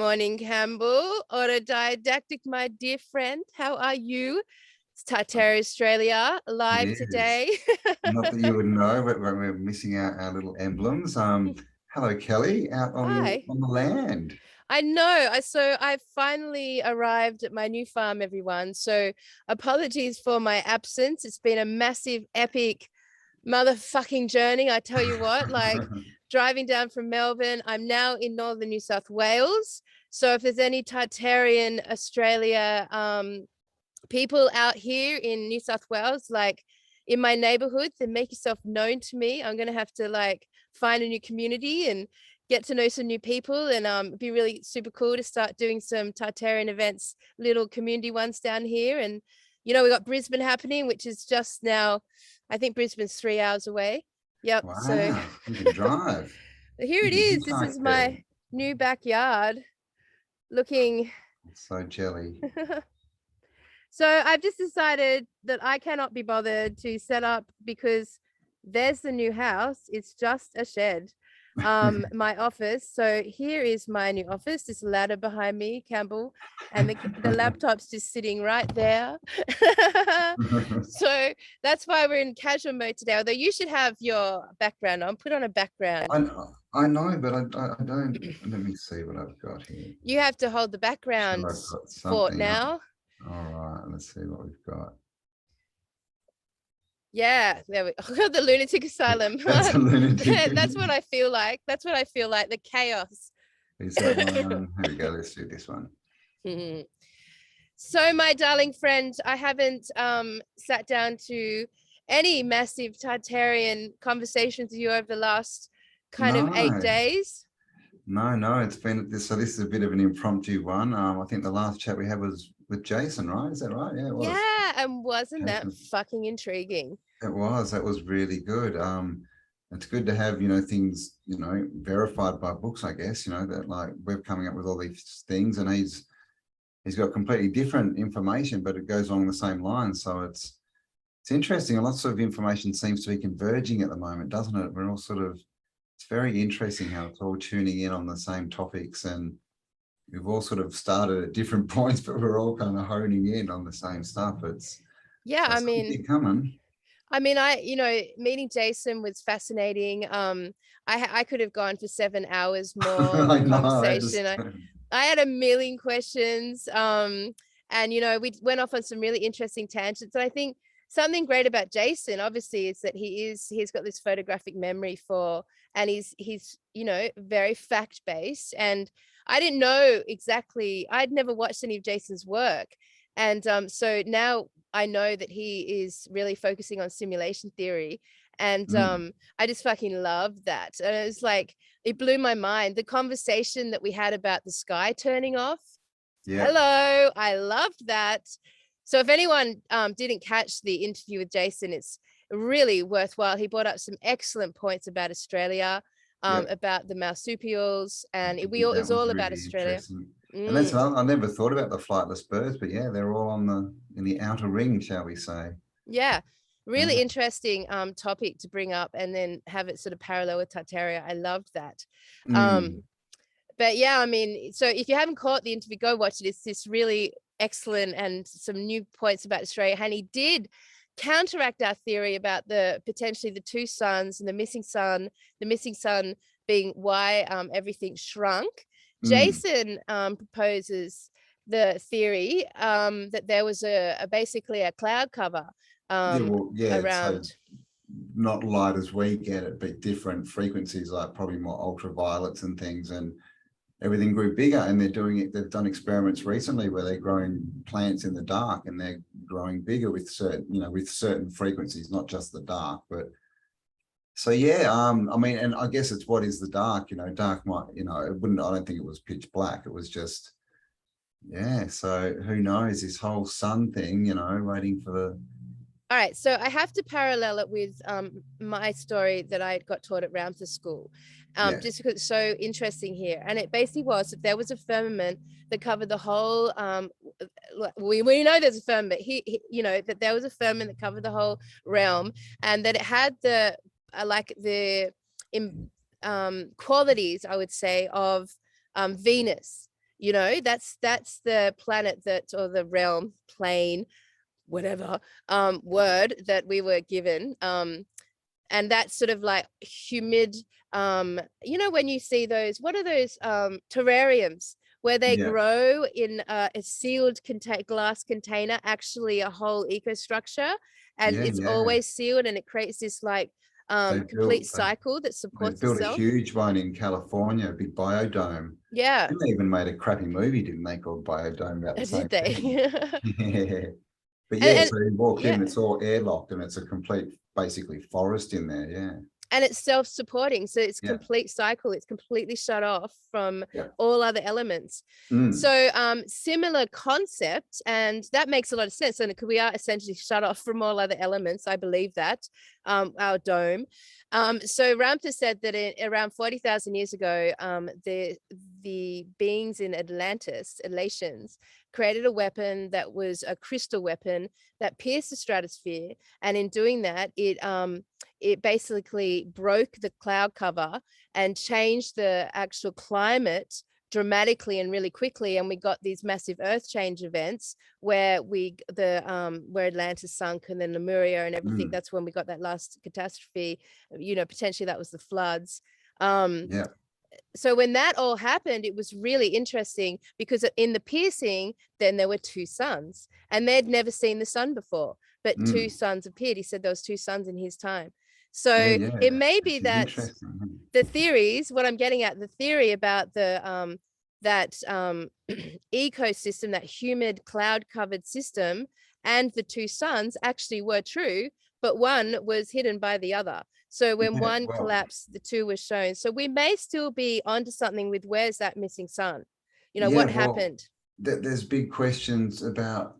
morning, Campbell. Autodidactic, my dear friend. How are you? It's Tartaria Australia, It live is. today. Not that you would know, but we're missing out our little emblems. Hello, Kelly, out on the Hi. land. I know. I finally arrived at my new farm, everyone. So apologies for my absence. It's been a massive, epic motherfucking journey. I tell you what, like driving down from Melbourne, I'm now in northern New South Wales. So if there's any Tartarian Australia people out here in New South Wales, like in my neighborhood, then make yourself known to me. I'm gonna have to like find a new community and get to know some new people, and it'd be really super cool to start doing some Tartarian events, little community ones down here. And we got Brisbane happening, which is just now, I think Brisbane's 3 hours away. Yep. So Wow, you can drive. here You it can is. This is hitchhike there. my new backyard looking. So jelly. So I've just decided that I cannot be bothered to set up because there's the new house. It's just a shed. My office. So here is my new office. This ladder behind me, Campbell, and the laptop's just sitting right there. So that's why we're in casual mode today. Although you should have your background on. Put on a background. I know, but I don't. Let me see what I've got here. You have to hold the background Sure, I've got for something up. now. All right, let's see what we've got. Yeah, there we go. The lunatic asylum. That's a lunatic. That's what I feel like. That's what I feel like. The chaos. Is that one? Here we go. Let's do this one. So, my darling friend, I haven't sat down to any massive Tartarian conversations with you over the last kind of 8 No. days. No, it's been this. So this is a bit of an impromptu one. I think the last chat we had was with Jason, right? Is that right? Yeah, it was. Yeah, and wasn't that Jason. fucking intriguing? It was. That was really good. It's good to have, things, verified by books, I guess, that like we're coming up with all these things and he's got completely different information, but it goes along the same lines. So it's interesting. Lots of information seems to be converging at the moment, doesn't it? We're all sort of, it's very interesting how it's all tuning in on the same topics, and we've all sort of started at different points, but we're all kind of honing in on the same stuff. Yeah, I mean, coming. meeting Jason was fascinating. I could have gone for 7 hours more I know, conversation. I had a million questions. And we went off on some really interesting tangents. And I think something great about Jason, obviously, is that he's got this photographic memory and he's very fact-based. And I didn't know exactly, I'd never watched any of Jason's work. And so now I know that he is really focusing on simulation theory. And I just fucking love that. And it was like, it blew my mind. The conversation that we had about the sky turning off. Yeah. Hello. I loved that. So if anyone didn't catch the interview with Jason, it's really worthwhile. He brought up some excellent points about Australia, about the marsupials, and it was all about Australia. And that's I never thought about the flightless birds, but yeah, they're all in the outer ring, shall we say? Yeah, really interesting topic to bring up, and then have it sort of parallel with Tartaria. I loved that. But yeah, I mean, so if you haven't caught the interview, go watch it. It's this really excellent and some new points about Australia. And he did counteract our theory about potentially the two suns and the missing sun being why everything shrunk. Jason proposes the theory that there was basically a cloud cover around. So not light as we get it, but different frequencies, like probably more ultraviolets and things, and everything grew bigger. And they've done experiments recently where they're growing plants in the dark and they're growing bigger with certain frequencies, not just the dark. But so yeah, I mean, and I guess it's what is the dark, dark might, I don't think it was pitch black. It was just, so who knows, this whole sun thing, waiting for the. All right, so I have to parallel it with my story that I got taught at Ramsar School, just because it's so interesting here. And it basically was that there was a firmament that covered the whole. We know there's a firmament. That there was a firmament that covered the whole realm, and that it had the qualities, I would say, of Venus. You know, that's the planet that, or the realm, plane, whatever word that we were given. And that's sort of like humid, you know, when you see those, what are those terrariums where they Yeah, grow in a sealed glass container, actually a whole ecostructure, and yeah, it's yeah. always sealed, and it creates this like They complete built cycle that they supports built a itself. huge one in California, a big biodome. Yeah. And they even made a crappy movie, didn't they, called Biodome about the same Did they? thing. Yeah. But yeah, And so you walk yeah, in, it's all airlocked and it's a complete, basically forest in there. Yeah. and it's self-supporting, so it's Yeah. complete cycle, it's completely shut off from Yeah. all other elements. Mm. So similar concept, and that makes a lot of sense, and we are essentially shut off from all other elements, I believe that, our dome. So Ramtha said that around 40,000 years ago, the beings in Atlantis, Atlanteans, created a weapon that was a crystal weapon that pierced the stratosphere, and in doing that, it basically broke the cloud cover and changed the actual climate dramatically and really quickly, and we got these massive earth change events where where Atlantis sunk, and then Lemuria and everything. Mm. That's when we got that last catastrophe, you know, potentially that was the floods. um Yeah. so when that all happened, it was really interesting because in the piercing, then there were two suns, and they'd never seen the sun before, but two Mm. suns appeared. He said there was two suns in his time. Yeah. So Yeah. it may be Which is that interesting. the theories, what I'm getting at, the theory about that ecosystem, that humid cloud covered system, and the two suns actually were true, but one was hidden by the other. So when Yeah. one Well, collapsed, the two were shown. So we may still be onto something with where's that missing sun? You know, yeah. what Well, happened? there's big questions about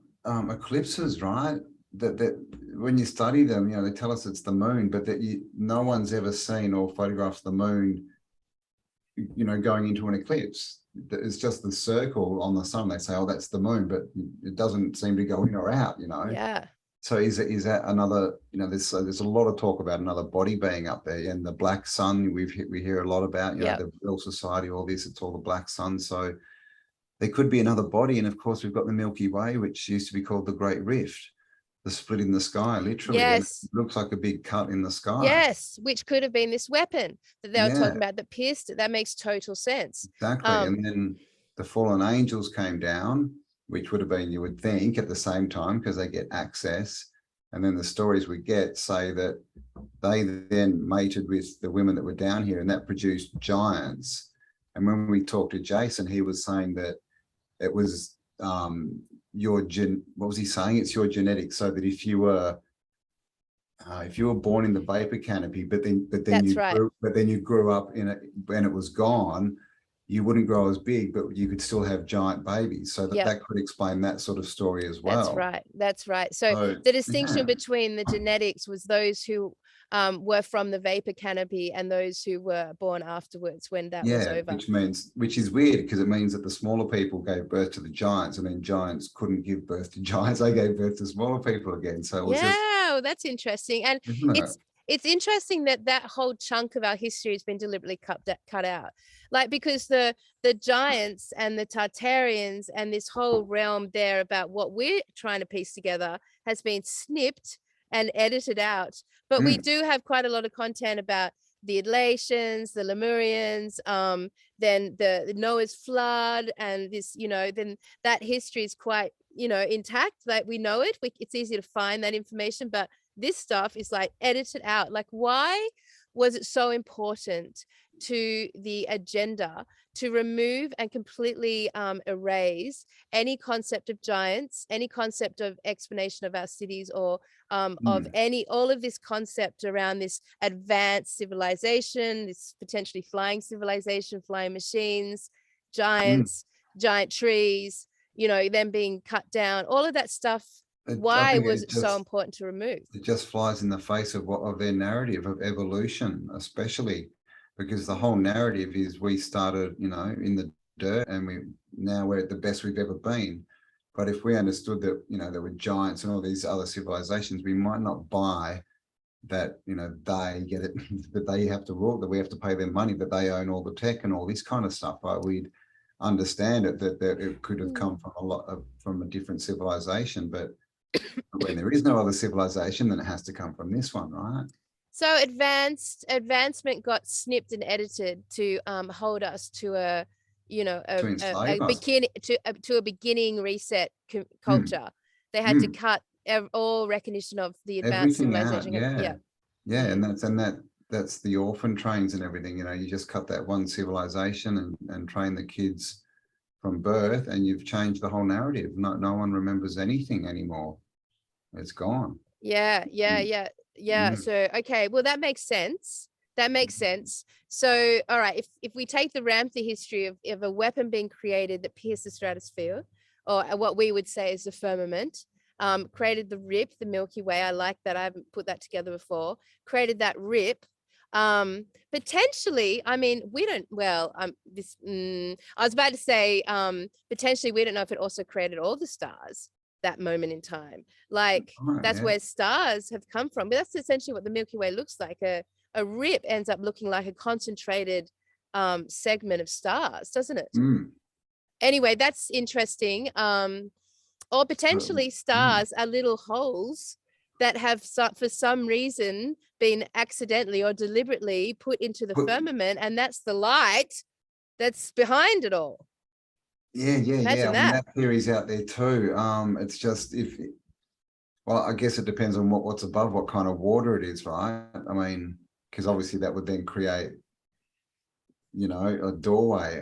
eclipses, right? That when you study them, they tell us it's the moon, but no one's ever seen or photographed the moon, going into an eclipse. It's just the circle on the sun. They say, oh, that's the moon, but it doesn't seem to go in or out. Yeah. So is that another, there's a lot of talk about another body being up there, and the black sun we hear a lot about, Yeah. the Royal Society, all this, it's all the black sun. So there could be another body. And of course, we've got the Milky Way, which used to be called the Great Rift, the split in the sky, literally. And it Yes. looks like a big cut in the sky. Yes, which could have been this weapon that they were Yeah, talking about that pierced it. That makes total sense. exactly. And then the fallen angels came down, which would have been, you would think, at the same time, because they get access. And then the stories we get say that they then mated with the women that were down here, and that produced giants. And when we talked to Jason, he was saying that it was what was he saying? It's your genetics. So that if you were born in the vapor canopy, but then That's right. you grew up in it when it was gone, you wouldn't grow as big, but you could still have giant babies. So Yep. that could explain that sort of story as That's well. right. That's right. So So the distinction yeah, between the genetics was those who were from the vapor canopy and those who were born afterwards when that was yeah, over. which is weird, because it means that the smaller people gave birth to the giants, and then giants couldn't give birth to giants. They gave birth to smaller people again. So it was just, Yeah, that's interesting. And isn't it? it's interesting that that whole chunk of our history has been deliberately cut out. Like, because the giants and the Tartarians and this whole realm there about what we're trying to piece together has been snipped and edited out. But we do have quite a lot of content about the Atlanteans, the Lemurians, then the Noah's flood, and this, then that history is quite, intact. Like, we know it. It's easy to find that information, but this stuff is like edited out. Like, why was it so important to the agenda to remove and completely erase any concept of giants, any concept of explanation of our cities, or of all of this concept around this advanced civilization, this potentially flying civilization, flying machines, giants, giant trees, them being cut down, all of that stuff? I Why think was it so important to remove? it just flies in the face of their narrative of evolution, especially because the whole narrative is we started, in the dirt, and we're at the best we've ever been. But if we understood that, there were giants and all these other civilizations, we might not buy that, they get it, that they have to rule, that we have to pay them money, that they own all the tech and all this kind of stuff. Right? understand it, that it could have come from from a different civilization, but when there is no other civilization, then it has to come from this one, right? So advancement got snipped and edited to hold us to a, you know, To enslave us. to a beginning reset culture. They had to cut all recognition of the advanced Everything out, civilization. yeah, and that's the orphan trains and everything. You know, you just cut that one civilization and train the kids from birth, and you've changed the whole narrative. No one remembers anything anymore. It's gone. Yeah. So okay, well, that makes sense. So all right, if we take the Ramtha history of a weapon being created that pierced the stratosphere, or what we would say is the firmament, created the rip, the Milky Way. I like that. I haven't put that together before. Created that rip. Potentially, I mean, we don't, well, I was about to say, potentially we don't know if it also created all the stars that moment in time. Like, that's where stars have come from. But that's essentially what the Milky Way looks like. A rip ends up looking like a concentrated segment of stars, doesn't it? Anyway, that's interesting. Or potentially stars are little holes that have for some reason been accidentally or deliberately put into the firmament, and that's the light that's behind it all. Yeah. Imagine I mean, that theory's out there too. It's just well, I guess it depends on what's above, what kind of water it is, right? I mean, because obviously that would then create, you know, a doorway.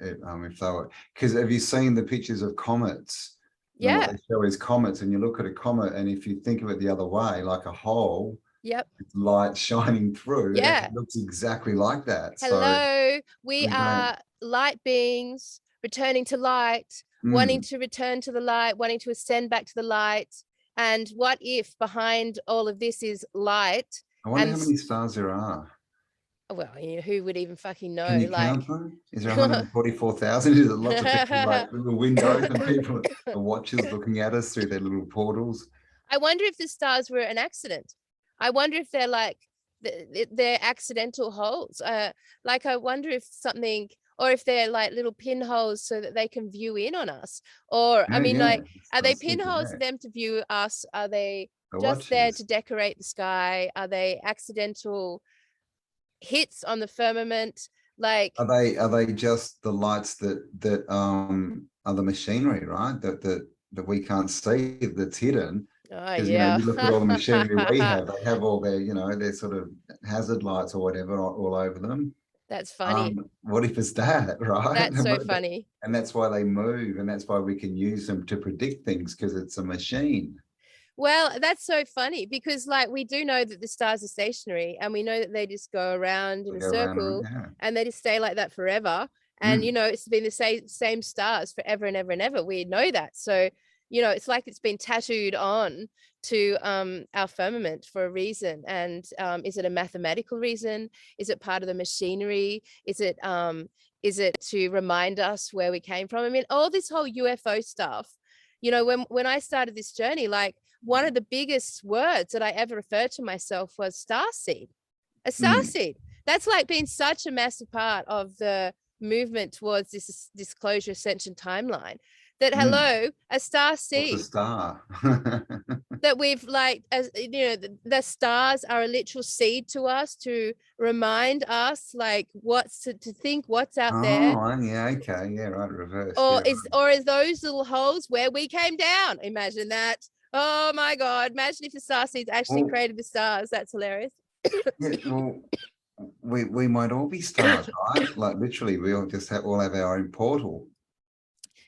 If they were, because have you seen the pictures of comets? Yeah. What they show is comets, and you look at a comet, and if you think of it the other way, like a hole, it's light shining through. It actually looks exactly like that. Hello, we are light beings returning to light, wanting to return to the light, wanting to ascend back to the light. And what if behind all of this is light? I wonder how many stars there are. Well, you know, who would even fucking know? Can you count them? Is there 144,000? Is it lots of people like little windows and people, the watchers looking at us through their little portals? I wonder if the stars were an accident. I wonder if they're like, they're accidental holes. Like, I wonder if something, or if they're like little pinholes so that they can view in on us. Or, I mean, like, are they pinholes for them to view us? Are they just there to decorate the sky? Are they accidental hits on the firmament? Like, are they just the lights that are the machinery, right? That we can't see, that's hidden. Because you know, you look at all the machinery we have, they have all their, you know, their sort of hazard lights or whatever all over them. That's funny. What if it's that, right? That's so funny. And that's why they move, and that's why we can use them to predict things, because it's a machine. Well, that's so funny, because like, we do know that the stars are stationary, and we know that they just go around in a circle, and they just stay like that forever. And you know, it's been the same stars forever and ever and ever. We know that. So, you know, it's like it's been tattooed on to our firmament for a reason. And is it a mathematical reason? Is it part of the machinery? Is it to remind us where we came from? I mean, all this whole UFO stuff, you know, when I started this journey, like, one of the biggest words that I ever referred to myself was starseed. A starseed. That's like been such a massive part of the movement towards this disclosure ascension timeline. That hello, a star seed. What's a star? That we've, like, as you know, the stars are a literal seed to us to remind us, like, what's to think what's out there. Oh, yeah, okay, yeah, right, reverse. Or is those little holes where we came down? Imagine that. Oh my God! Imagine if the star seeds actually created the stars. That's hilarious. Yeah, well, we might all be stars, right? Like, literally, we all just all have our own portal.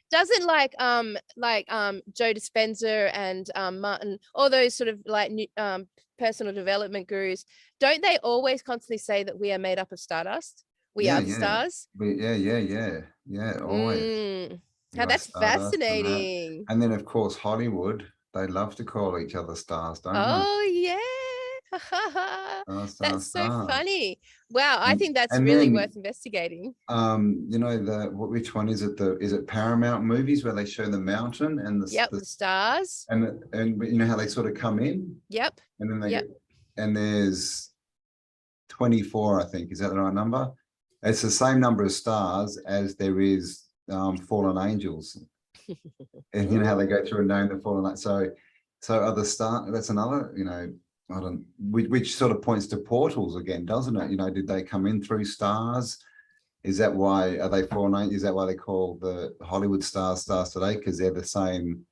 Doesn't like Joe Dispenza and Martin, all those sort of like personal development gurus, don't they always constantly say that we are made up of stardust? We are the stars. Yeah, always. How that's fascinating. And then, of course, Hollywood, they love to call each other stars, don't they? Oh yeah. That's so funny. Wow, I think that's really worth investigating. You know, which one is it? Is it Paramount movies where they show the mountain and the stars, and you know how they sort of come in? Yep. And then they and there's 24, I think. Is that the right number? It's the same number of stars as there is fallen angels, and you know how they go through and name the fallen. So other star. That's another. You know, I don't. Which sort of points to portals again, doesn't it? You know, did they come in through stars? Is that why are they fallen? Is that why they call the Hollywood stars today? Because they're the same,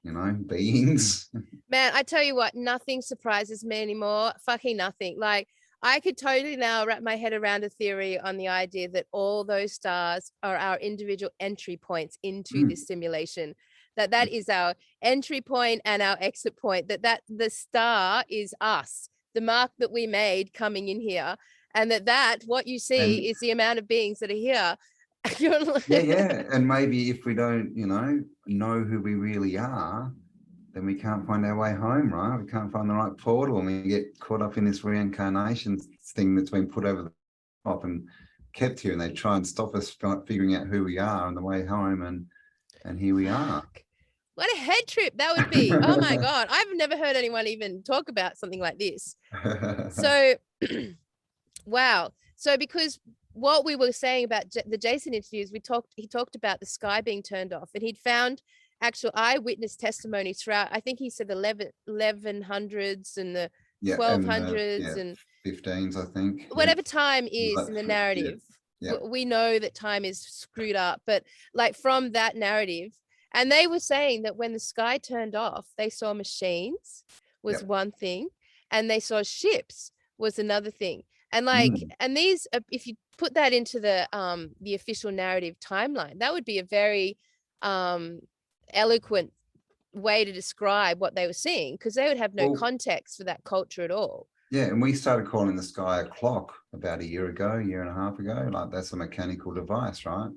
you know, beings. Man, I tell you what, nothing surprises me anymore. Fucking nothing. Like, I could totally now wrap my head around a theory on the idea that all those stars are our individual entry points into this simulation. That is our entry point and our exit point. That the star is us, the mark that we made coming in here, and that what you see is the amount of beings that are here. Yeah. And maybe if we don't, you know who we really are, then we can't find our way home, right? We can't find the right portal, and we get caught up in this reincarnation thing that's been put over the top and kept here, and they try and stop us from figuring out who we are on the way home, and here we are. What a head trip that would be. Oh my God. I've never heard anyone even talk about something like this. So, wow. So because what we were saying about the Jason interviews, he talked about the sky being turned off, and he'd found actual eyewitness testimony throughout. I think he said the 1100s and the 1200s and 15s, I think. Whatever time is in the narrative. We know that time is screwed up, but like from that narrative, and they were saying that when the sky turned off, they saw machines was one thing, and they saw ships was another thing. And like, and these, if you put that into the official narrative timeline, that would be a very eloquent way to describe what they were seeing, because they would have no context for that culture at all. Yeah, and we started calling the sky a clock about a year and a half ago. Like, that's a mechanical device, right?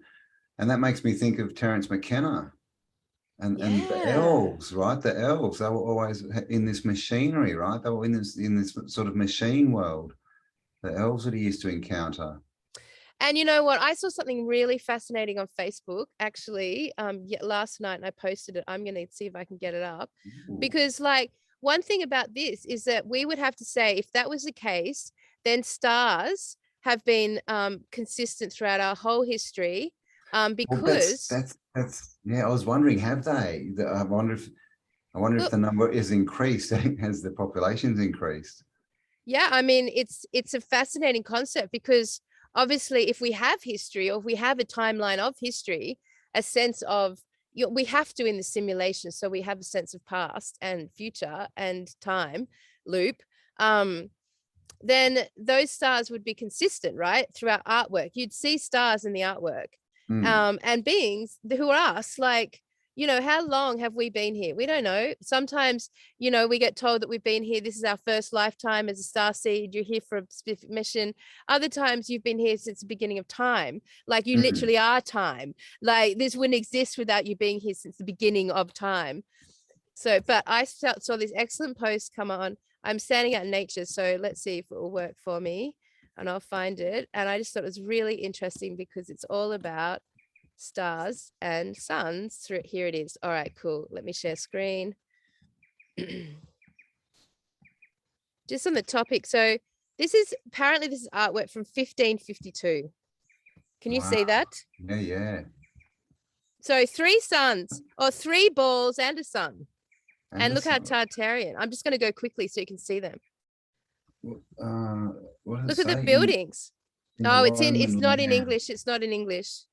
And that makes me think of Terence McKenna and the elves, right? The elves, they were always in this machinery, right? They were in this sort of machine world. The elves that he used to encounter. And you know what? I saw something really fascinating on Facebook, actually, last night, and I posted it. I'm going to see if I can get it up. Because, like, one thing about this is that we would have to say, if that was the case, then stars have been consistent throughout our whole history. Because that's I was wondering, have they? I wonder if the number is increased as the population's increased. Yeah, I mean, it's a fascinating concept, because obviously if we have history, or if we have a timeline of history, a sense of, we have to in the simulation, so we have a sense of past and future and time loop, then those stars would be consistent, right, throughout artwork. You'd see stars in the artwork. And beings who are us, like, you know, how long have we been here? We don't know. Sometimes, you know, we get told that we've been here, this is our first lifetime as a starseed, you're here for a specific mission. Other times you've been here since the beginning of time, like you literally are time. Like, this wouldn't exist without you being here since the beginning of time. So, but I saw this excellent post come on. I'm standing out in nature, so let's see if it will work for me, and I'll find it. And I just thought it was really interesting, because it's all about stars and suns. Here it is. All right, cool. Let me share screen. Just on the topic. So this is artwork from 1552. Can you see that? Yeah. So 3 suns, or 3 balls and a sun. And look how Tartarian. I'm just going to go quickly so you can see them. Look at the buildings. It's not in English. It's not in English.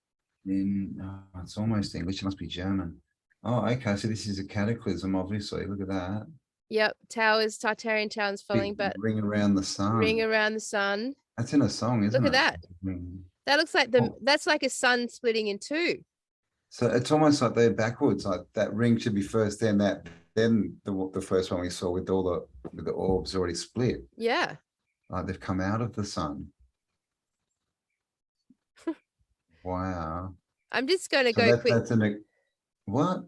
It's almost English. It must be German. Oh, okay. So this is a cataclysm, obviously. Look at that. Yep. Towers, Tartarian towers following, but ring around the sun. Ring around the sun. That's in a song, isn't it? Look at that. That looks like that's like a sun splitting in 2. So it's almost like they're backwards. Like, that ring should be first, then the first one we saw with the orbs already split. Yeah. Like, they've come out of the sun. Wow. I'm just going to go quick.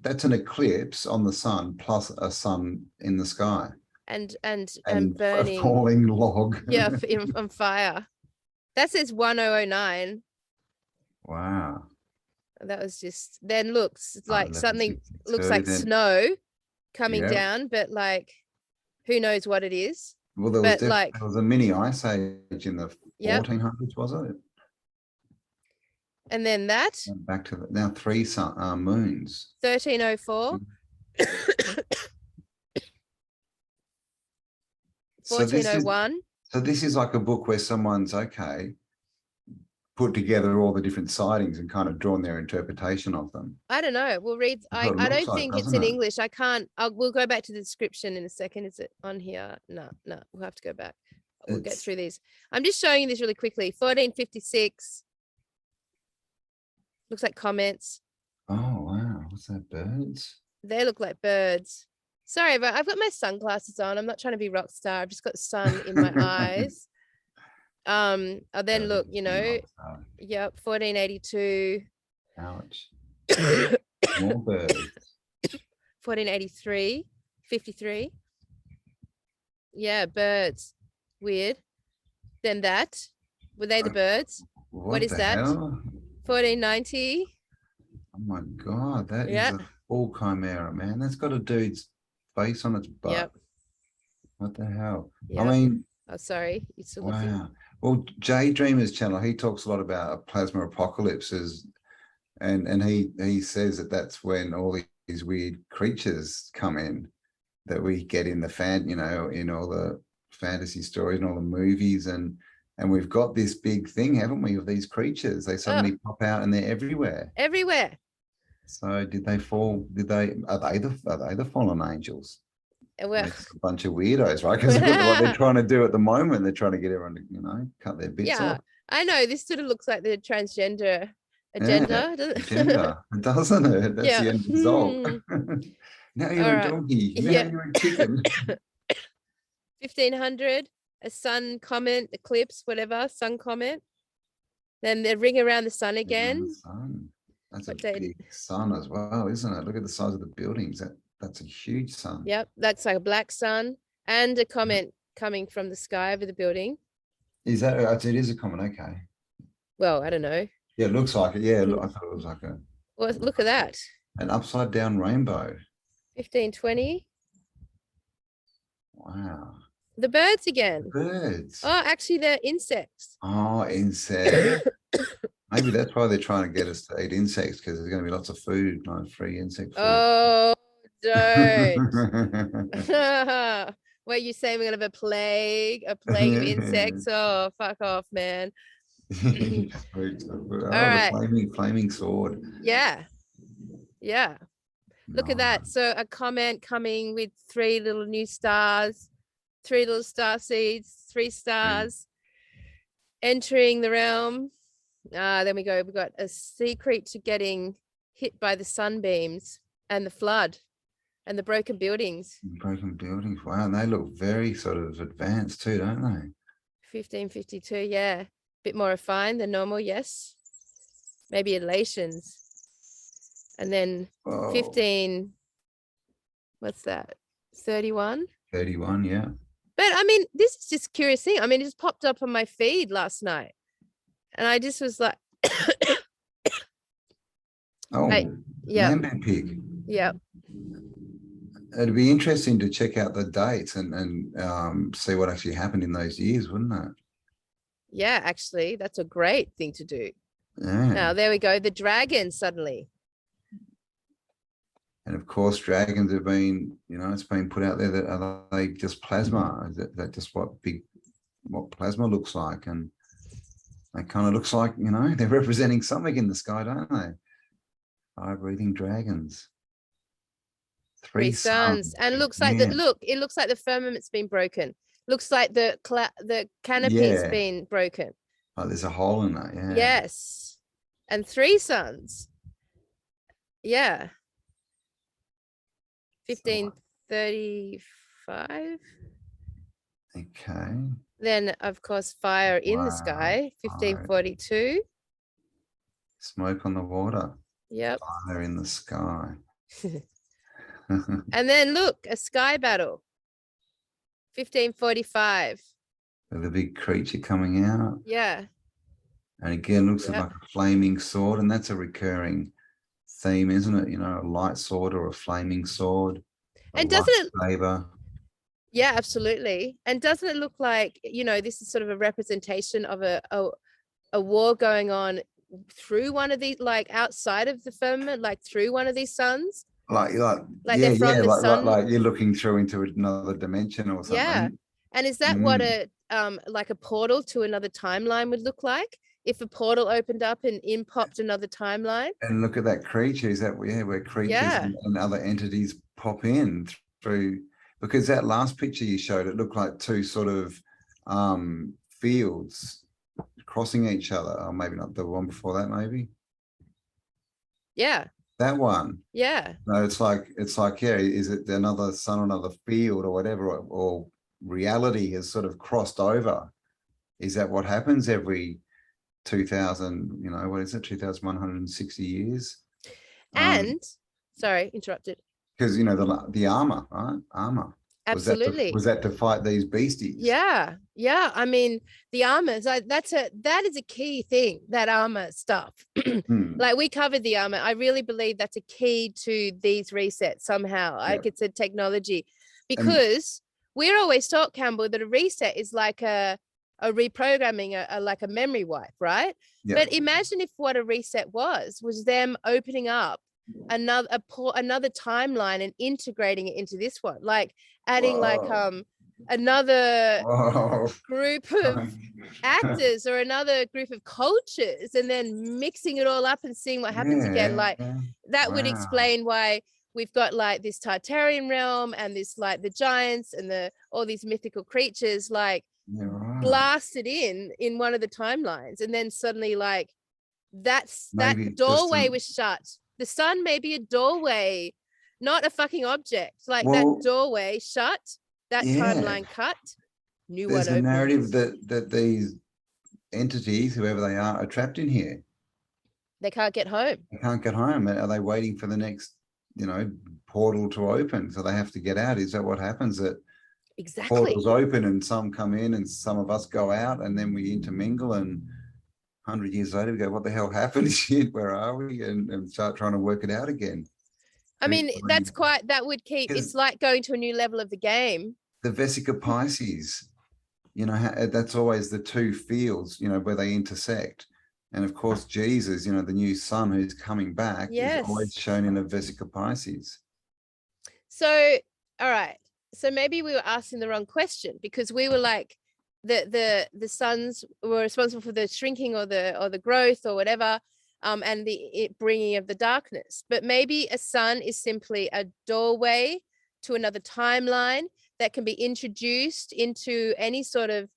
That's an eclipse on the sun plus a sun in the sky. And burning. A falling log. Yeah, on fire. That says 1009. Wow. That was just, then looks like something looks like snow coming down, but like, who knows what it is. Well, there was a mini ice age in the 1400s, was it? And then that, And back to now 3 moons. 1304, So this is 1401. so this is like a book where someone's put together all the different sightings and kind of drawn their interpretation of them. I don't know. We'll read. That's what it I looks don't like, think it's doesn't in it? English. I can't. We'll go back to the description in a second. Is it on here? No, no. We'll have to go back. We'll get It's through these. I'm just showing you this really quickly. 1456. Looks like comments. oh wow, what's that? Birds? They look like birds. Sorry, but I've got my sunglasses on. I'm not trying to be rock star. I've just got sun in my eyes. Then look, you know, yep, 1482. Ouch. More birds. 1483, 53. Yeah, birds. Weird. Then that. Were they the birds? What is the that? hell? 1490. Oh my god, that is Yeah. a full chimera, man. That's got a dude's face on its butt. Yep. What the hell? Yep. I mean, Oh, sorry. You're still looking. wow. Well, Jay Dreamer's channel, he talks a lot about plasma apocalypses, and he says that that's when all these weird creatures come in that we get in in all the fantasy stories and all the movies, and we've got this big thing, haven't we, of these creatures? They suddenly pop out and they're everywhere. Everywhere. So are they the fallen angels? Well, They're just a bunch of weirdos, right? Because what they're trying to do at the moment, they're trying to get everyone to, cut their bits yeah, off. I know. This sort of looks like the transgender agenda, doesn't it? Agenda, doesn't it? That's the end result. Now you're a donkey. Now you're a chicken. 1500, a sun comment, eclipse, whatever, sun comment. Then the ring around the sun again. That's a big sun as well, isn't it? Look at the size of the buildings. That's a huge sun. Yep, that's like a black sun and a comment coming from the sky over the building. Is that it? Is a comment? Okay. Well, I don't know. Yeah, it looks like it. Yeah, I thought it was like Well, look at that. An upside down rainbow. 1520. Wow. The birds again. Birds. Oh, actually, they're insects. Oh, insects. Maybe that's why they're trying to get us to eat insects, because there's going to be lots of food, free insect food. Oh, don't. What you say? We're gonna have a plague of insects. Oh, fuck off, man. All right. The flaming sword. Yeah. Look at that. Nice. So a comment coming with 3 little new stars, 3 little star seeds, 3 stars entering the realm. Then we go. We've got a sea creature getting hit by the sunbeams and the flood and the broken buildings. Broken buildings. Wow. And they look very sort of advanced too, don't they? 1552. Yeah. Bit more refined than normal. Yes. Maybe elations. And then 15. What's that? 31. 31. Yeah. But I mean, this is just a curious thing. I mean, it just popped up on my feed last night. And I just was like, yeah. Lambo pig. Yeah. It'd be interesting to check out the dates and see what actually happened in those years, wouldn't it? Yeah, actually, that's a great thing to do. Yeah. Now, there we go. The dragon suddenly. And of course, dragons have been, it's been put out there that are they just plasma? Is that just what plasma looks like? And it kind of looks like, they're representing something in the sky, don't they? Fire-breathing dragons. 3 suns. And looks like it looks like the firmament's been broken. Looks like the canopy's been broken. Oh, there's a hole in that. Yeah. Yes. And 3 suns. Yeah. 1535. Okay. Then, of course, fire in the sky. 1542. Smoke on the water. Yep. Fire in the sky. And then look, a sky battle. 1545. With a big creature coming out. Yeah. And again, looks like a flaming sword, and that's a recurring theme, isn't it? A light sword or a flaming sword. And doesn't it? Saber. Yeah, absolutely. And doesn't it look like, this is sort of a representation of a war going on through one of these, like outside of the firmament, like through one of these suns, like like yeah, they're from the sun. like you're looking through into another dimension or Yeah. something. And is that what Mm. a like a portal to another timeline would look like? If a portal opened up and in popped another timeline? And look at that creature. Is that where creatures Yeah. and other entities pop in through? Because that last picture you showed, it looked like two sort of fields crossing each other. Or maybe not the one before that, maybe Yeah. that one. Yeah. No, it's like yeah. Is it another sun, another field, or whatever, or reality has sort of crossed over? Is that what happens every 2000? You know, what is it? 2,160 years. And sorry, interrupted. Because you know the armor, right? Armor. Absolutely. Was that to fight these beasties? Yeah. Yeah. I mean, the armor, that is a key thing, that armor stuff. Hmm. Like we covered the armor. I really believe that's a key to these resets somehow. Yeah. Like it's a technology, And because we're always taught, Campbell, that a reset is like a reprogramming, like a memory wipe, right? yeah, But imagine if what a reset was them opening up another timeline and integrating it into this one, like adding like whoa, another whoa. group of actors or another group of cultures, and then mixing it all up and seeing what happens again. Like Yeah. that would Wow. explain why we've got like this Tartarian realm and this, like the giants and the all these mythical creatures, like Yeah, right. blasted in one of the timelines, and then suddenly like that Maybe it's just doorway was shut. The sun may be a doorway, not a fucking object. Like that well, doorway shut, that yeah. timeline cut, new There's one a narrative opens. that these entities, whoever they are trapped in here. They can't get home. They can't get home. Are they waiting for the next, you know, portal to open? So they have to get out. Is that what happens? That portals Exactly. open and some come in and some of us go out and then we intermingle, and 100 years later we go, what the hell happened? Shit, where are we? And start trying to work it out again. I mean, that would keep, Because it's like going to a new level of the game. the Vesica Pisces, you know, that's always the two fields, you know, where they intersect. And of course, Jesus, you know, the new sun who's coming back is always Yes. shown in a Vesica Pisces. So, all right. So maybe we were asking the wrong question, because we were like, the suns were responsible for the shrinking or the growth or whatever, and the bringing of the darkness. But maybe a sun is simply a doorway to another timeline that can be introduced into any sort of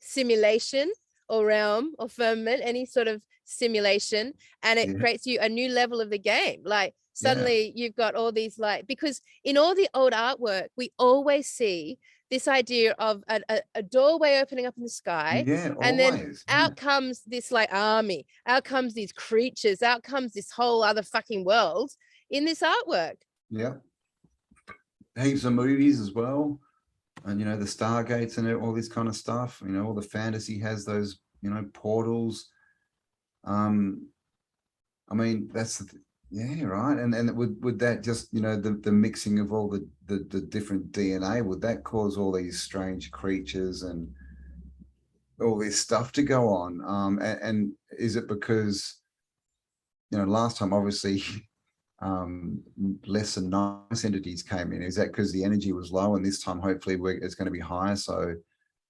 simulation or realm or firmament, any sort of simulation, and it creates you a new level of the game. Like suddenly you've got all these, like, because in all the old artwork we always see this idea of a doorway opening up in the sky, and then out comes this like army, out comes these creatures, out comes this whole other fucking world in this artwork. Yeah. Heaps of movies as well. And, you know, the Stargates and all this kind of stuff, you know, all the fantasy has those, you know, portals. I mean, that's yeah, right. And would that just, you know, the mixing of all the different DNA, would that cause all these strange creatures and all this stuff to go on? And is it because, you know, last time obviously less than nice entities came in? Is that because the energy was low, and this time hopefully it's going to be higher? So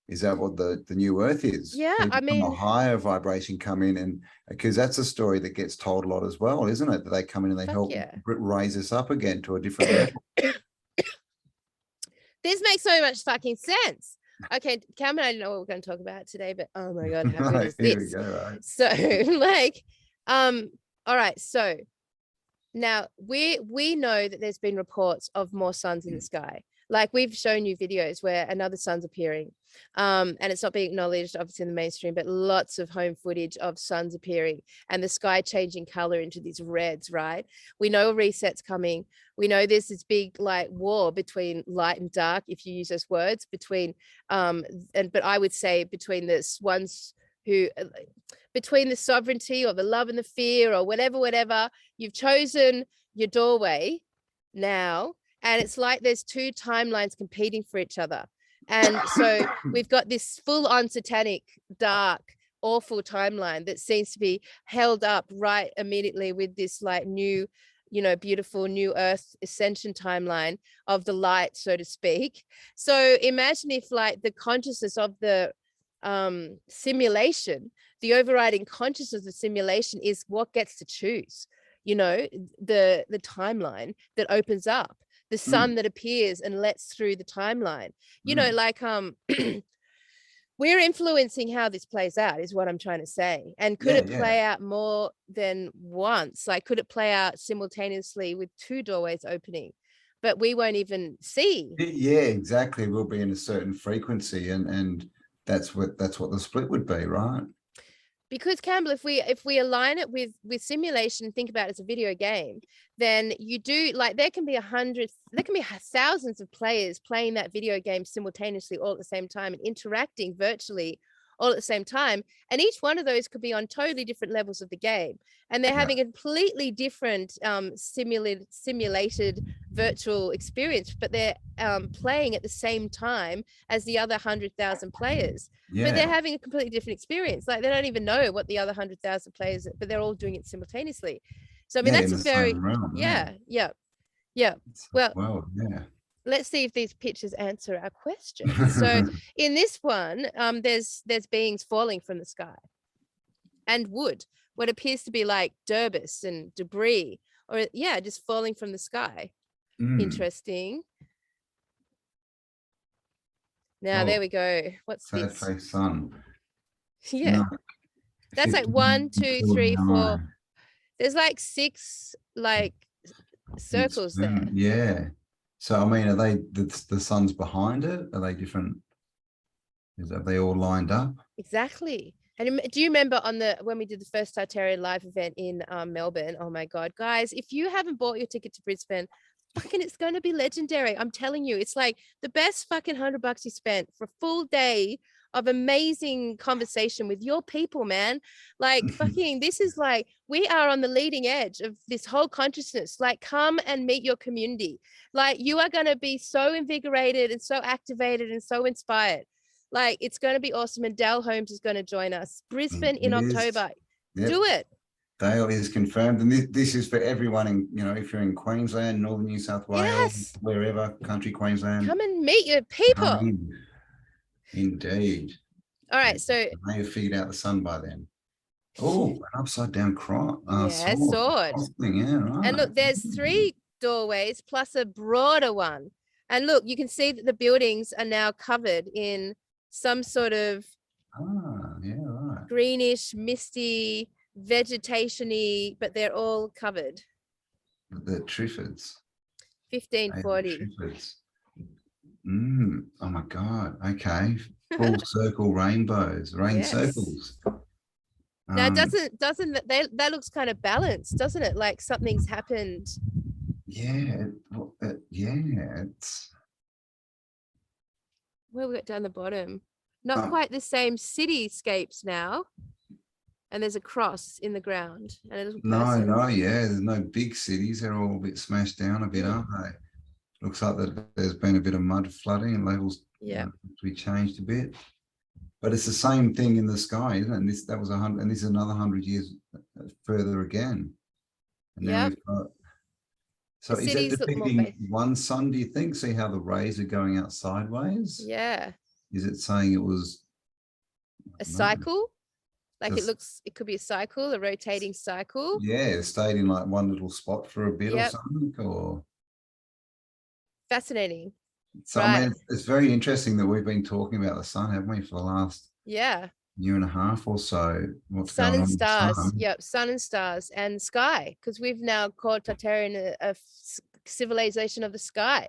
is that what the new earth is? Yeah, People I mean, from a higher vibration come in, and because that's a story that gets told a lot as well, isn't it? That they come in and they help raise us up again to a different level. This makes so much fucking sense. Okay, Cam and I don't know what we're going to talk about today, but oh my god, how good is Here this? we go, right? So like, all right, so now we know that there's been reports of more suns in the sky. Like we've shown you videos where another sun's appearing, and it's not being acknowledged obviously in the mainstream, but lots of home footage of suns appearing and the sky changing color into these reds, right? We know a reset's coming. We know there's this big like war between light and dark, if you use those words, between but I would say between the ones who between the sovereignty or the love and the fear or whatever. You've chosen your doorway now, and it's like there's two timelines competing for each other. And so we've got this full on satanic, dark, awful timeline that seems to be held up right immediately with this like new, you know, beautiful new Earth ascension timeline of the light, so to speak. So imagine if like the consciousness of the simulation, the overriding consciousness of the simulation is what gets to choose, you know, the timeline that opens up, the sun that appears and lets through the timeline, you know, like we're influencing how this plays out is what I'm trying to say. And could it play out more than once? Like, could it play out simultaneously with 2 doorways opening, but we won't even see? Yeah, exactly. We'll be in a certain frequency, and that's what the split would be, right? Because Campbell, if we align it with simulation, think about it as a video game, then you do like there can be thousands of players playing that video game simultaneously all at the same time and interacting virtually all at the same time, and each one of those could be on totally different levels of the game, and they're having a completely different simulated virtual experience, but they're playing at the same time as the other 100,000 players. But they're having a completely different experience. Like they don't even know what the other 100,000 players, but they're all doing it simultaneously. So I mean, that's a very realm, Well, let's see if these pictures answer our question. So in this one, there's beings falling from the sky and wood, what appears to be like debris and debris, or just falling from the sky. Interesting. Now there we go. What's sad this? face sun. Yeah, no. That's like 1, 2, 3, 4. There's like 6 like circles there. Yeah. So I mean, are they the sun's behind it? Are they different? Are they all lined up? Exactly. And do you remember when we did the first Tartaria live event in Melbourne? Oh my God, guys, if you haven't bought your ticket to Brisbane, fucking it's going to be legendary. I'm telling you, it's like the best fucking $100 you spent for a full day of amazing conversation with your people, man. Like fucking, this is like, we are on the leading edge of this whole consciousness. Like, come and meet your community. Like, you are going to be so invigorated and so activated and so inspired. Like, it's going to be awesome. And Dale Holmes is going to join us. Brisbane in October. Do it. Dale is confirmed, and this is for everyone in, you know, if you're in Queensland, Northern New South Wales, wherever, country Queensland. Come and meet your people. Indeed. All right, so I may have figured out the sun by then. Oh, an upside down cross. Sword. Right. And look, there's 3 doorways plus a broader one. And look, you can see that the buildings are now covered in some sort of greenish, misty, vegetation-y, but they're all covered. The Triffids. 1540. Oh my God. Okay. Full circle rainbows, circles. Now, doesn't that looks kind of balanced, doesn't it? Like something's happened. It's where we got down the bottom. Not quite the same cityscapes now. And there's a cross in the ground. And a little person. There's no big cities. They're all a bit smashed down a bit, aren't they? Looks like that there's been a bit of mud flooding and levels to be changed a bit. But it's the same thing in the sky, isn't it? And that was 100, and this is another 100 years further again. And now we've got. So is it depicting one sun, do you think? See how the rays are going out sideways? Yeah. Is it saying it was a cycle? Like it could be a cycle, a rotating cycle. Yeah, it stayed in like one little spot for a bit or something, or. Fascinating. So I mean, it's very interesting that we've been talking about the sun, haven't we, for the last year and a half or so? What's sun going and on stars. Sun? Yep, sun and stars and sky, because we've now called Tartarian a civilization of the sky.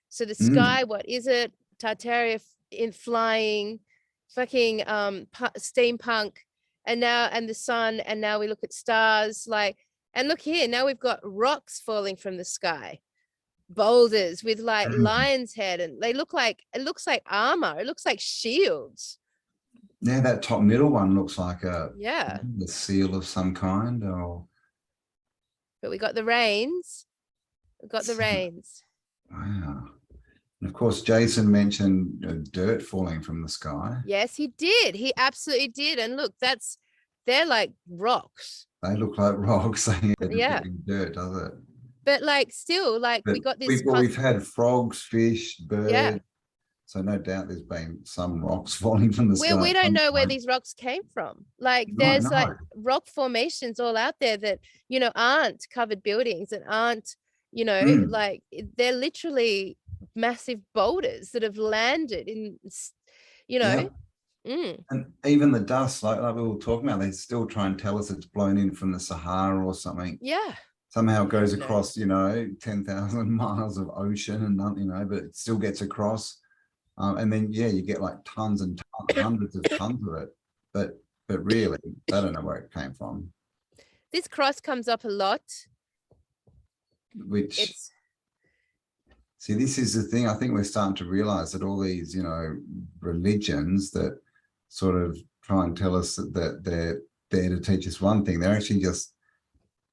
So the sky, what is it? Tartaria in flying, fucking steampunk, and the sun, and now we look at stars, like, and look here, now we've got rocks falling from the sky. Boulders with like lion's head, and it looks like armor, it looks like shields. Yeah, that top middle one looks like a seal of some kind. Or but we got the rains. Wow. And of course, Jason mentioned dirt falling from the sky. Yes, he did. He absolutely did. And look, they're like rocks. They look like rocks. They don't Yeah. look like dirt, does it? But like still, like But we got this. we've had frogs, fish, birds. Yeah. So no doubt there's been some rocks falling from the sky. We don't know where these rocks came from. Like there's like rock formations all out there that, you know, aren't covered buildings and aren't, you know, like they're literally massive boulders that have landed in, you know. Yeah. And even the dust, like we were talking about, they still try and tell us it's blown in from the Sahara or something. Yeah. Somehow it goes across, you know, 10,000 miles of ocean and nothing, you know, but it still gets across. And then, yeah, you get like tons and hundreds of tons of it. But really, they don't know where it came from. This cross comes up a lot. Which, see, this is the thing. I think we're starting to realize that all these, you know, religions that sort of try and tell us that they're there to teach us one thing, they're actually just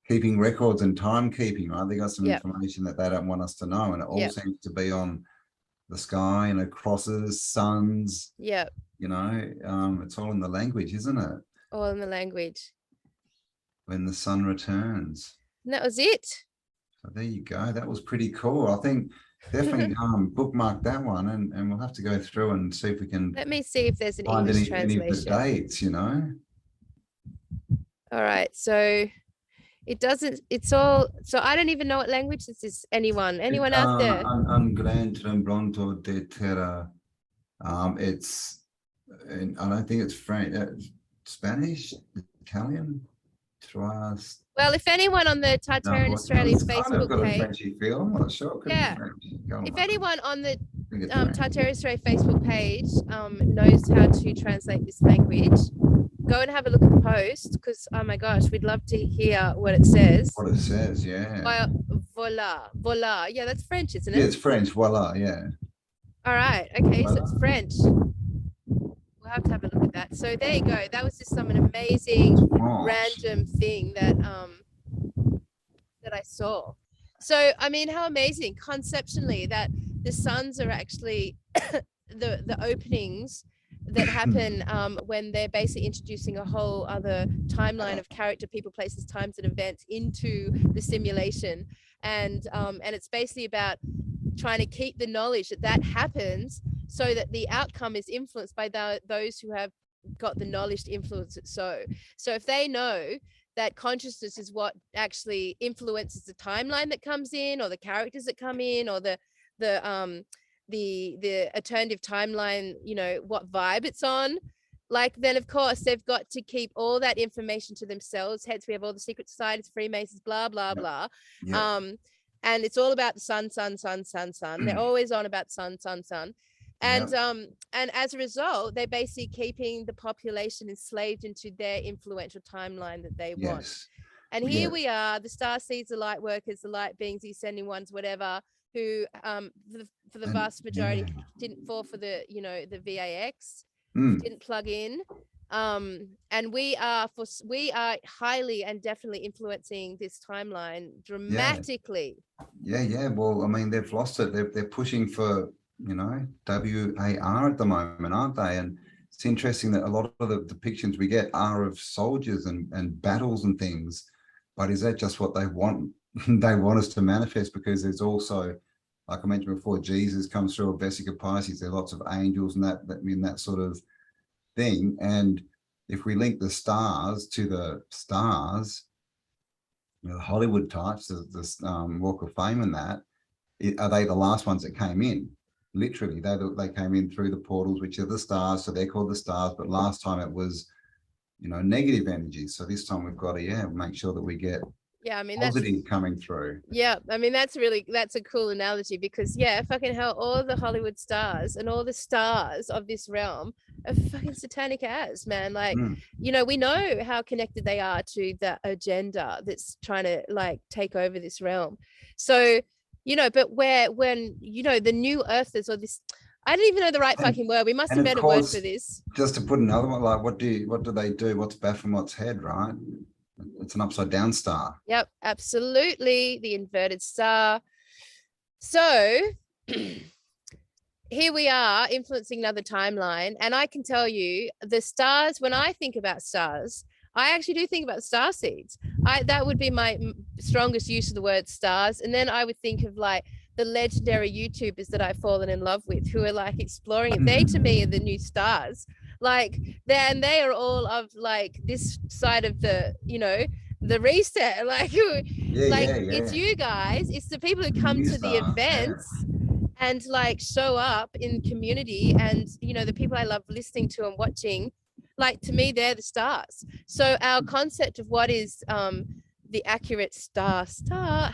keeping records and timekeeping, right? They got some information that they don't want us to know. And it all seems to be on the sky, you know, crosses, suns. Yeah. You know, it's all in the language, isn't it? All in the language. When the sun returns. And that was it. So there you go. That was pretty cool. I think definitely bookmark that one, and we'll have to go through and see if we can. Let me see if there's an English translation. Any of the dates, you know. All right, so it doesn't. It's all. So I don't even know what language this is. Anyone out there? Un gran tremblanto de terra. It's. I don't think it's French, Spanish, Italian. Trust. Well, if anyone on the Tartaria Australia Facebook page, I'm not sure. Yeah. If anyone on the Tartaria Australia Facebook page knows how to translate this language, go and have a look at the post, because oh my gosh, we'd love to hear what it says. What it says, yeah. Voila. Yeah, that's French, isn't it? Yeah, it's French. Voila, yeah. All right. Okay, so it's French. We'll have to have a look at that. So there you go. That was just an amazing random thing that that I saw. So I mean, how amazing conceptually that the suns are actually the openings that happen when they're basically introducing a whole other timeline of character, people, places, times, and events into the simulation, and it's basically about trying to keep the knowledge that happens, so that the outcome is influenced by those who have got the knowledge to influence it. So if they know that consciousness is what actually influences the timeline that comes in, or the characters that come in, or the alternative timeline, you know, what vibe it's on, like, then of course they've got to keep all that information to themselves. Hence we have all the secret societies, Freemasons, blah blah blah. And it's all about the sun. They're always on about sun. And and as a result, they're basically keeping the population enslaved into their influential timeline that they want. And here we are, the star seeds, the light workers, the light beings, the ascending ones, whatever, who for the vast majority didn't fall for the, you know, the VAX, didn't plug in. And we are highly and definitely influencing this timeline dramatically. Well, I mean, they've lost it. They're pushing for, you know, WAR at the moment, aren't they? And it's interesting that a lot of the depictions we get are of soldiers and battles and things. But is that just what they want? They want us to manifest, because there's also, like I mentioned before, Jesus comes through a Vesica Pisces. There are lots of angels and that sort of thing. And if we link the stars to the stars, you know, the Hollywood types, the Walk of Fame and that, are they the last ones that came in? Literally, they came in through the portals, which are the stars, so they're called the stars. But last time it was, you know, negative energy. So this time we've got to make sure that we get I mean, positive coming through. I mean, that's a cool analogy, because fucking hell, all the Hollywood stars and all the stars of this realm are fucking satanic as, man. Like, you know, we know how connected they are to the agenda that's trying to like take over this realm. So, you know, but when you know, the new earthers, or this, I don't even know the right fucking word. We must invent a word for this. Just to put another one, like, what do they do? What's Baphomet's head, right? It's an upside down star. Yep, absolutely. The inverted star. So here we are influencing another timeline. And I can tell you the stars, when I think about stars, I actually do think about star seeds. That would be my strongest use of the word stars. And then I would think of like the legendary YouTubers that I've fallen in love with who are like exploring it. They to me are the new stars. Like they are all of like this side of the, the reset. Like it's you guys, it's the people who come New to the stars, yeah. events and like show up in community, and the people I love listening to and watching, like to me they're the stars. So our concept of what is the accurate star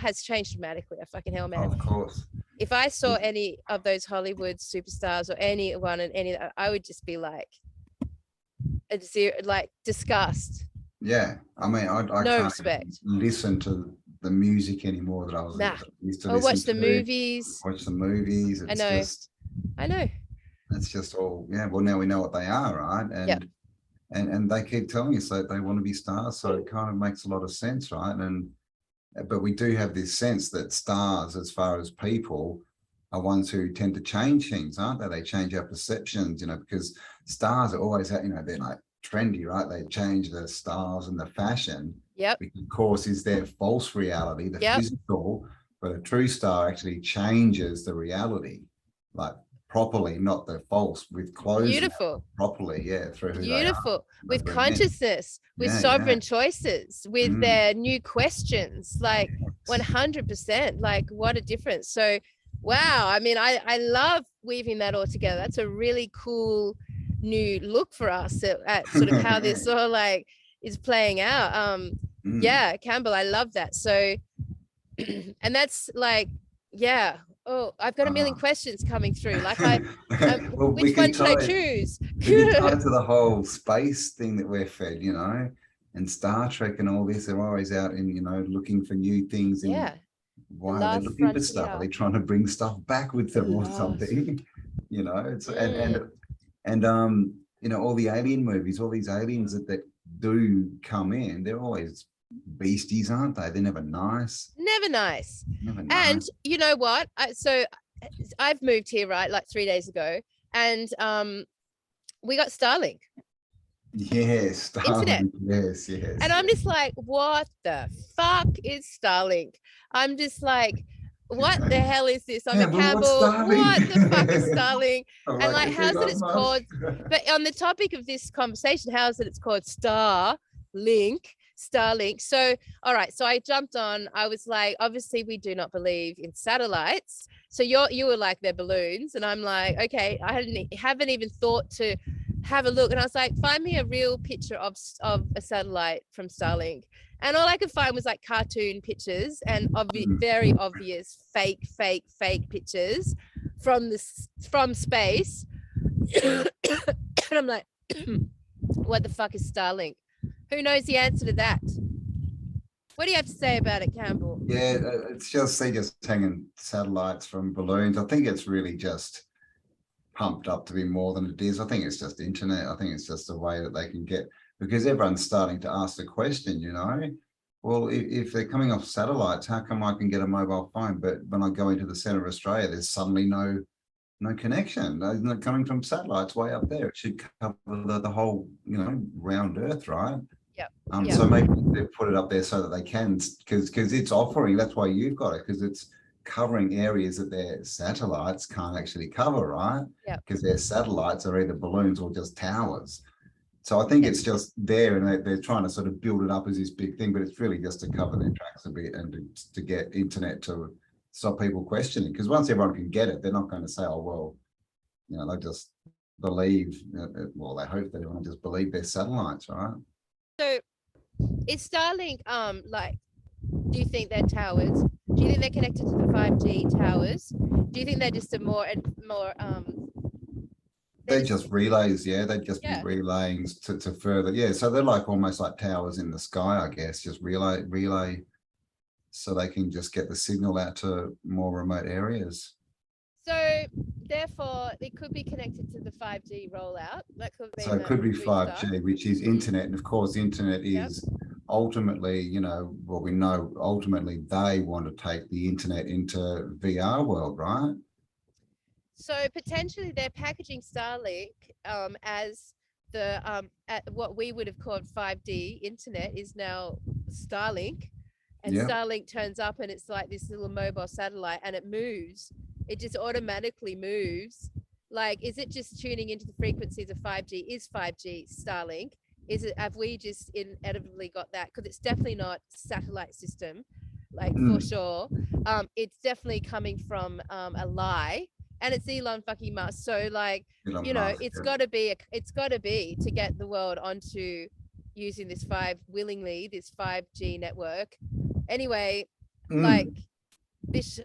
has changed dramatically. I fucking hell, man. Of course. If I saw any of those Hollywood superstars or anyone and any, I would just be like disgust. Yeah, I mean, I No can't respect. listen to the music anymore that I was used to Or watch listen the to. movies. Watch the movies. It's I know. It's just all, yeah. Well, now we know what they are, right? And and they keep telling us that they want to be stars, so it kind of makes a lot of sense, right? But we do have this sense that stars, as far as people, are ones who tend to change things, aren't they? They change our perceptions, because stars are always, they're like trendy, right? They change the styles and the fashion. Yep. Which of course is their false reality, the Yep. physical, but a true star actually changes the reality, like properly, not the false, with clothes. Beautiful. Properly, yeah, through who Beautiful. they are. With consciousness, with sovereign choices, with their new questions, like 100%. Like what a difference. So wow, I mean, I love weaving that all together. That's a really cool new look for us at sort of how this all like is playing out. Yeah, Cambell, I love that. So and that's like, yeah. Oh, I've got a million questions coming through. Like well, which one should I choose? We can tie to the whole space thing that we're fed, and Star Trek and all this. They're always out in, looking for new things. And why are they looking for stuff? Are they trying to bring stuff back with them or something? It's and all the alien movies, all these aliens that do come in, they're always beasties, aren't they? They're never nice. Never nice. And you know what? I've moved here, right, like 3 days ago, and we got Starlink. Yes, Starlink. Yes. And I'm just like, what the fuck is Starlink? I'm just like, what the hell is this? I'm a Cambell. What the fuck is Starlink? And like, how's it it's called? But on the topic of this conversation, how's it it's called Starlink? So all right, so I jumped on. I was like, obviously we do not believe in satellites. So you were like, they're balloons, and I'm like, okay, I haven't even thought to have a look. And I was like, find me a real picture of a satellite from Starlink. And all I could find was like cartoon pictures and very obvious fake pictures from space. And I'm like, what the fuck is Starlink? Who knows the answer to that? What do you have to say about it, Cambell? Yeah, it's just hanging satellites from balloons. I think it's really just pumped up to be more than it is. I think it's just internet. I think it's just a way that they can get, because everyone's starting to ask the question, well, if they're coming off satellites, how come I can get a mobile phone, but when I go into the center of Australia, there's suddenly no connection? They're not coming from satellites way up there. It should cover the whole, round Earth, right? Yep. So maybe they put it up there so that they can, because it's offering. That's why you've got it, because it's covering areas that their satellites can't actually cover, right? Yeah. Because their satellites are either balloons or just towers. So I think it's just there, and they're trying to sort of build it up as this big thing, but it's really just to cover their tracks a bit and to get internet to stop people questioning. Because once everyone can get it, they're not going to say, oh, well, they just believe, well, they hope that everyone just believe their satellites, right? So is Starlink, like, do you think they're towers? Do you think they're connected to the 5G towers? Do you think they're just a more they're just relays, they'd just be relaying to further, so they're like almost like towers in the sky, I guess, just relay so they can just get the signal out to more remote areas. So therefore it could be connected to the 5G rollout. That could be, so it could be 5G, which is internet, and of course the internet is ultimately, well, we know ultimately they want to take the internet into VR world, right? So potentially they're packaging Starlink as the at what we would have called 5D internet is now Starlink, and Yeah. Starlink turns up and it's like this little mobile satellite and it moves. It just automatically moves. Like, is it just tuning into the frequencies of 5G? Is 5G Starlink? Is it, have we just inevitably got that? Because it's definitely not satellite system, like for sure. It's definitely coming from a lie, and it's Elon fucking Musk. So like, Elon you know, Musk, it's yeah. got to be it's got to be to get the world onto using this this 5G network. Anyway, like this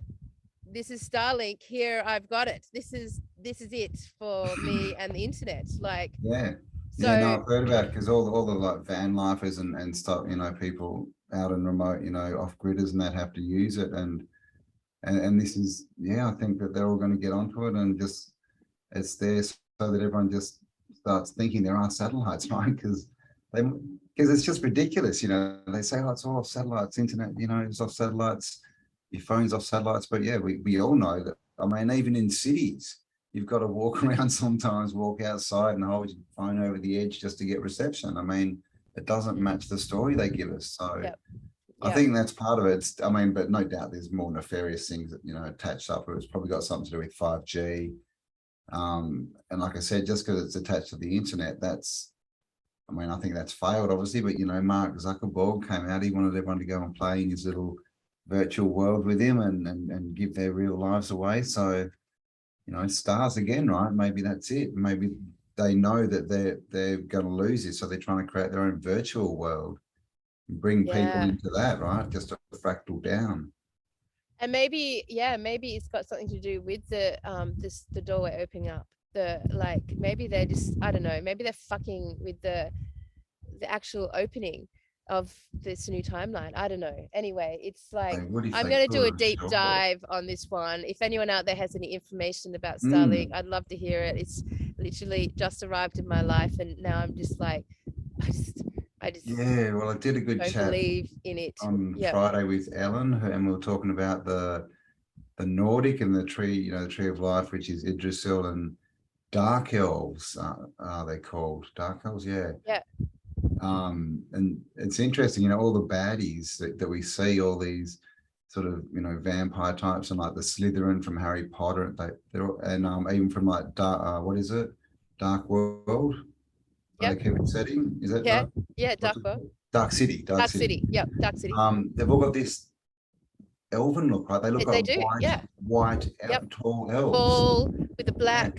is Starlink. Here, I've got it. This is it for me and the internet. Like, Yeah. Yeah, no, so I've heard about it because all the like van lifers and stuff, you know, people out in remote, you know, off gridders and that have to use it. And this is, yeah, I think that they're all going to get onto it and just it's there so that everyone just starts thinking there are satellites, right? Because it's just ridiculous, you know. They say, oh, it's all off satellites, internet, you know, it's off satellites, your phone's off satellites. But yeah, we all know that. I mean, even in cities, you've got to walk around sometimes, walk outside and hold your phone over the edge just to get reception. I mean, it doesn't match the story they give us. So yep, I yep, think that's part of it. I mean, but no doubt there's more nefarious things that, you know, attached up. It's probably got something to do with 5G. And like I said, just because it's attached to the internet, I mean, I think that's failed, obviously, but you know, Mark Zuckerberg came out, he wanted everyone to go and play in his little virtual world with him and give their real lives away. So, you know, stars again, right? Maybe that's it. Maybe they know that they're going to lose it, so they're trying to create their own virtual world and bring people yeah. into that, right? Just a fractal down. And maybe, yeah, maybe it's got something to do with the doorway opening up. The like maybe they're just, I don't know, maybe they're fucking with the actual opening of this new timeline. I don't know. Anyway, it's like They would if I'm they gonna do could, a I'm deep sure. dive on this one. If anyone out there has any information about Starlink, Mm. I'd love to hear it. It's literally just arrived in my life, and now I'm just like, I just, I just Yeah, well, I did a good don't chat believe in it. on Yep. Friday with Ellen, and we were talking about the Nordic and the tree, you know, the tree of life, which is Yggdrasil and dark elves. Are they called dark elves? Yeah. Yeah. And it's interesting, you know, all the baddies that we see, all these sort of, you know, vampire types and like the Slytherin from Harry Potter, and even from like dark, what is it? Dark World, where Yep. they keep it setting. Is that Yeah. right? Yeah. What's Dark it World. called? Dark City, Dark Dark City. City. Yep. Dark City. They've all got this elven look, right? They look They like do. Yeah. white, Yep. tall elves. Tall with the Yeah,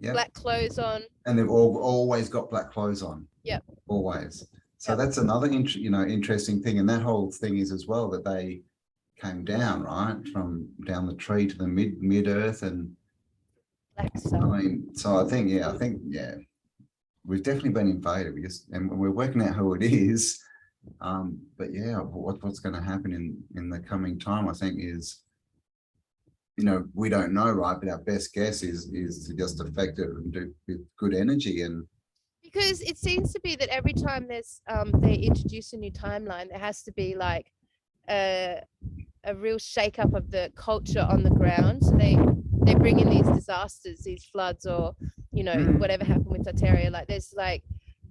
yeah. black clothes on. And they've all always got black clothes on, Yep. always. So Yep. that's another you know, interesting thing. And that whole thing is as well that they came down, right, from down the tree to the mid earth. And Black I Sun. mean, so I think, yeah, we've definitely been invaded. And we're working out who it is. But yeah, what's going to happen in the coming time, I think, is, you know, we don't know, right? But our best guess is to just affect it and do with good energy. And Because it seems to be that every time they introduce a new timeline, there has to be like a real shake up of the culture on the ground. So they bring in these disasters, these floods, or whatever happened with Tartaria. Like there's like,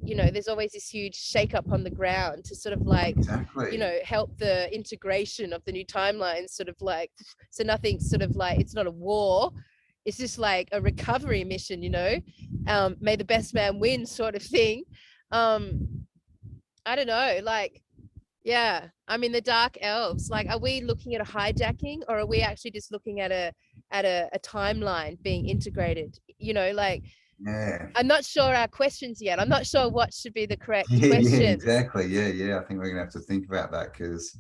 there's always this huge shake up on the ground to sort of like, exactly, help the integration of the new timeline, sort of like, so nothing sort of like, it's not a war, it's just like a recovery mission, may the best man win sort of thing. I don't know, like, yeah, I mean the dark elves, like, are we looking at a hijacking, or are we actually just looking at a timeline being integrated, like, yeah. I'm not sure our questions yet. I'm not sure what should be the correct Yeah, questions. exactly. Yeah. I think we're gonna have to think about that because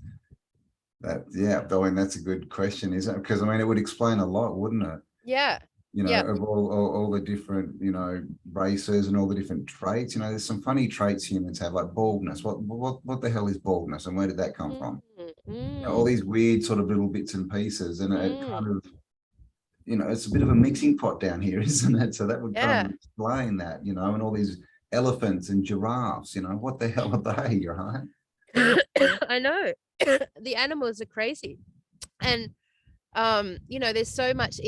yeah, I mean, that's a good question, isn't it? Because I mean, it would explain a lot, wouldn't it? Yeah. You know, Yeah. of all the different, you know, races and all the different traits. You know, there's some funny traits humans have, like baldness. What the hell is baldness, and where did that come Mm, from? You know, all mm, these weird sort of little bits and pieces, and it mm. kind of, you know, it's a bit of a mixing pot down here, isn't it? So that would kind Yeah. of explain that, you know, and all these elephants and giraffes, you know, what the hell are they, right? I know. The animals are crazy. And there's so much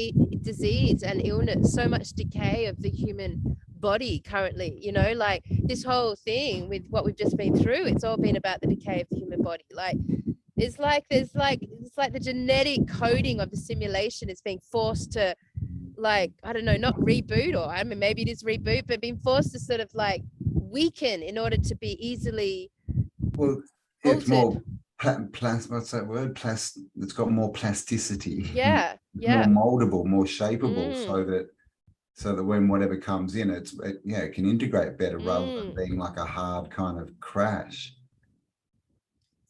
disease and illness, so much decay of the human body currently, you know, like this whole thing with what we've just been through, it's all been about the decay of the human body. Like it's like it's like the genetic coding of the simulation is being forced to, like, I don't know, not reboot, or I mean maybe it is reboot, but being forced to sort of like weaken in order to be easily it's altered. more what's that word? It's got more plasticity. Yeah, It's yeah. more moldable, more shapeable, so that when whatever comes in, it can integrate better rather than being like a hard kind of crash.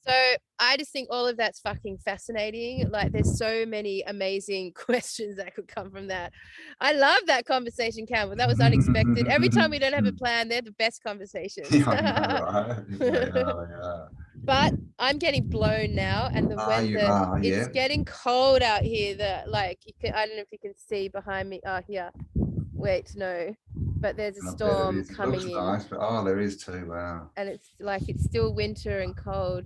So I just think all of that's fucking fascinating. Like there's so many amazing questions that could come from that. I love that conversation, Campbell. That was unexpected. Every time we don't have a plan, they're the best conversations. Yeah, I know, right? They are. But I'm getting blown now, and it's getting cold out here. I don't know if you can see behind me. Here. Wait, no. But there's a storm coming in. Nice, but there is too. Wow. And it's still winter and cold.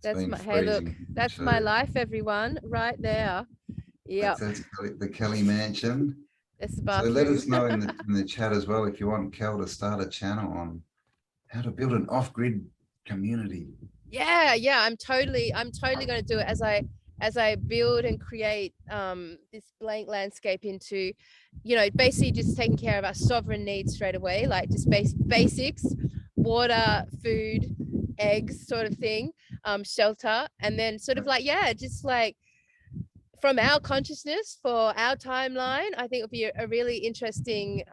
Hey, look, that's too. my life, everyone, right there. Yeah. That's the Kelly Mansion. That's the bathroom. So let us know in the chat as well if you want Kel to start a channel on how to build an off-grid community. Yeah, I'm totally going to do it as I build and create this blank landscape into, you know, basically just taking care of our sovereign needs straight away, like just basics, water, food, eggs, sort of thing, shelter, and then sort of like, just like from our consciousness for our timeline, I think it'll be a really interesting,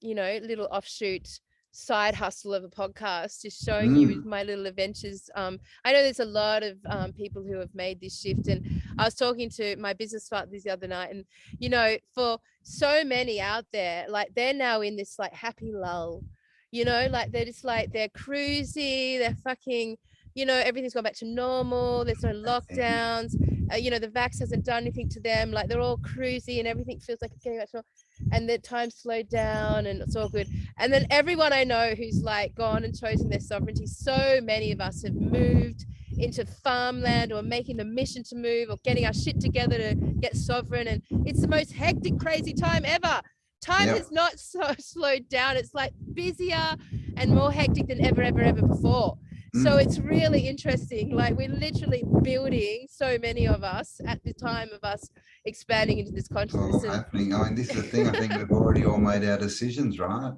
you know, little offshoot side hustle of a podcast, just showing you my little adventures. I know there's a lot of people who have made this shift, and I was talking to my business partners the other night, and you know, for so many out there, like they're now in this like happy lull, you know, like they're just like, they're cruisy, they're fucking, you know, everything's gone back to normal, there's no lockdowns, you know, the vax hasn't done anything to them, like they're all cruisy and everything feels like it's getting back to normal, and the time slowed down and it's all good. And then everyone I know who's like gone and chosen their sovereignty, so many of us have moved into farmland or making the mission to move or getting our shit together to get sovereign, and it's the most hectic, crazy time ever. Time has not slowed down. It's like busier and more hectic than ever before. So it's really interesting. Like we're literally building, so many of us at the time of us expanding into this consciousness. It's all happening. I mean, this is the thing. I think we've already all made our decisions, right?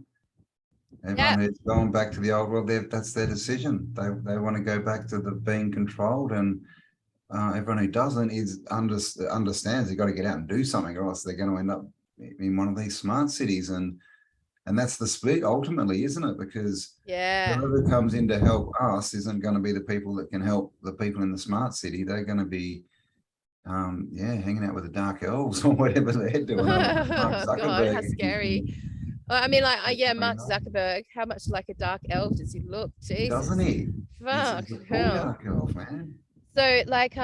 Everyone who's going back to the old world, that's their decision. They want to go back to the being controlled, and everyone who doesn't understands they've got to get out and do something, or else they're going to end up in one of these smart cities. And that's the split ultimately, isn't it? Because whoever comes in to help us isn't going to be the people that can help the people in the smart city. They're going to be, hanging out with the dark elves or whatever they're doing. Oh God, how scary. I mean, like, Mark Zuckerberg, how much like a dark elf does he look? Jesus. Doesn't he? Fuck. He's a full dark elf, man. So like,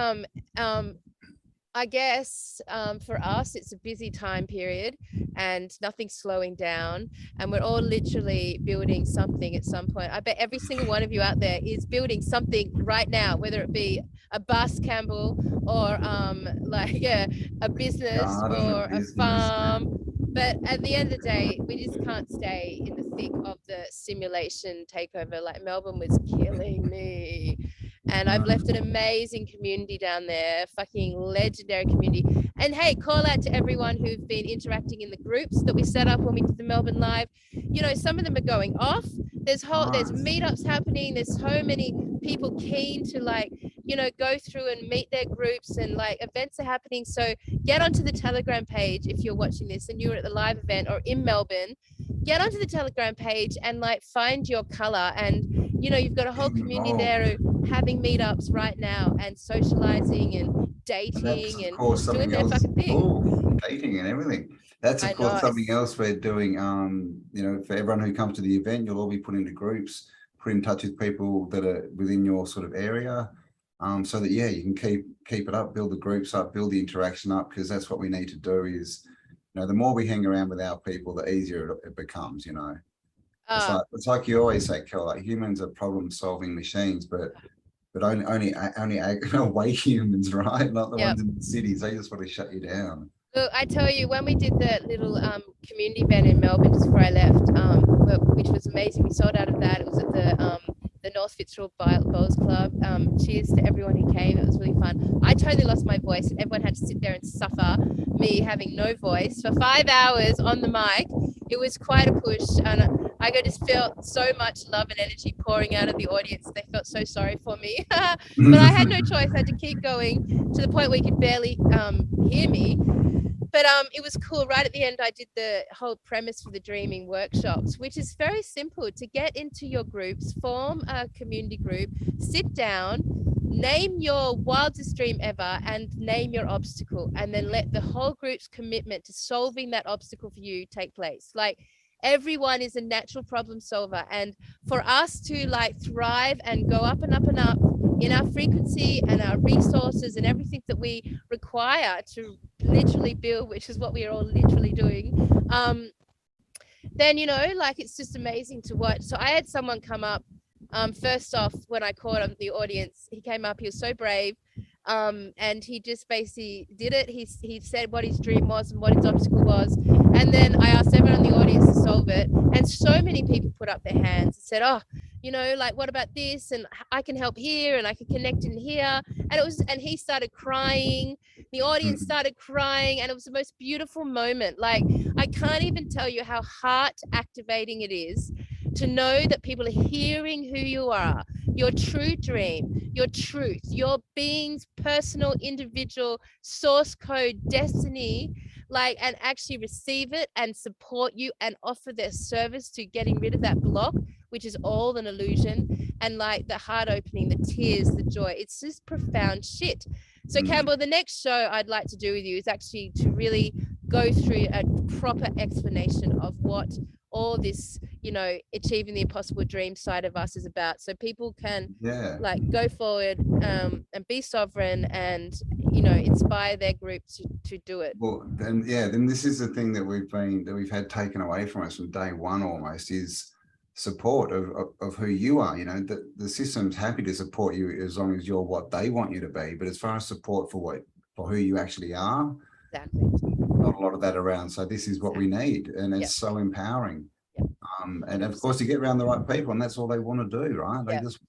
I guess for us, it's a busy time period and nothing's slowing down. And we're all literally building something at some point. I bet every single one of you out there is building something right now, whether it be a bus, Campbell, or a business or a farm. But at the end of the day, we just can't stay in the thick of the simulation takeover. Like Melbourne was killing me. And I've left an amazing community down there, fucking legendary community. And hey, call out to everyone who've been interacting in the groups that we set up when we did the Melbourne Live. You know, some of them are going off. There's meetups happening. There's so many people keen to like, you know, go through and meet their groups, and like events are happening. So get onto the Telegram page if you're watching this and you're at the live event or in Melbourne. Get onto the Telegram page and like find your color, and you know, you've got a whole community there having meetups right now and socializing and dating and doing their fucking thing. Dating and everything. That's of course something else we're doing. You know, for everyone who comes to the event, you'll all be put into groups, put in touch with people that are within your sort of area, so that you can keep it up, build the groups up, build the interaction up, because that's what we need to do. Is, you know, the more we hang around with our people, the easier it becomes. You know, it's like you always say, Kel, like humans are problem-solving machines, but only awake humans, right? Not the ones in the cities. They just want to shut you down. Look, I tell you, when we did the little community event in Melbourne just before I left, which was amazing, we sold out of that. It was at the North Fitzroy Bowls Club. Cheers to everyone who came. It was really fun. I totally lost my voice. Everyone had to sit there and suffer me having no voice for 5 hours on the mic. It was quite a push, and I just felt so much love and energy pouring out of the audience. They felt so sorry for me, but I had no choice. I had to keep going to the point where you could barely hear me. But it was cool. Right at the end, I did the whole premise for the dreaming workshops, which is very simple. To get into your groups, form a community group, sit down, name your wildest dream ever, and name your obstacle, and then let the whole group's commitment to solving that obstacle for you take place. Like, everyone is a natural problem solver, and for us to like thrive and go up and up and up in our frequency and our resources and everything that we require to literally build, which is what we are all literally doing, then like, it's just amazing to watch. So I had someone come up, first off, when I caught him, the audience, he came up, he was so brave, and he just basically did it. He said what his dream was and what his obstacle was, and then I asked everyone in the audience to solve it, and so many people put up their hands and said, oh, like, what about this, and I can help here, and I can connect in here. And he started crying, the audience started crying, and it was the most beautiful moment. Like, I can't even tell you how heart activating it is to know that people are hearing who you are, your true dream, your truth, your being's personal, individual source code destiny, like, and actually receive it and support you and offer their service to getting rid of that block, which is all an illusion. And like, the heart opening, the tears, the joy, it's just profound shit. So Cambell, the next show I'd like to do with you is actually to really go through a proper explanation of what all this, achieving the impossible dream side of us is about, so people can like go forward and be sovereign and inspire their group to do it. Well, then this is the thing that we've had taken away from us from day one almost, is support of who you are. The system's happy to support you as long as you're what they want you to be, but as far as support for who you actually are, exactly, not a lot of that around. So this is what we need, and it's so empowering. And of course, you get around the right people, and that's all they want to do, right? They just,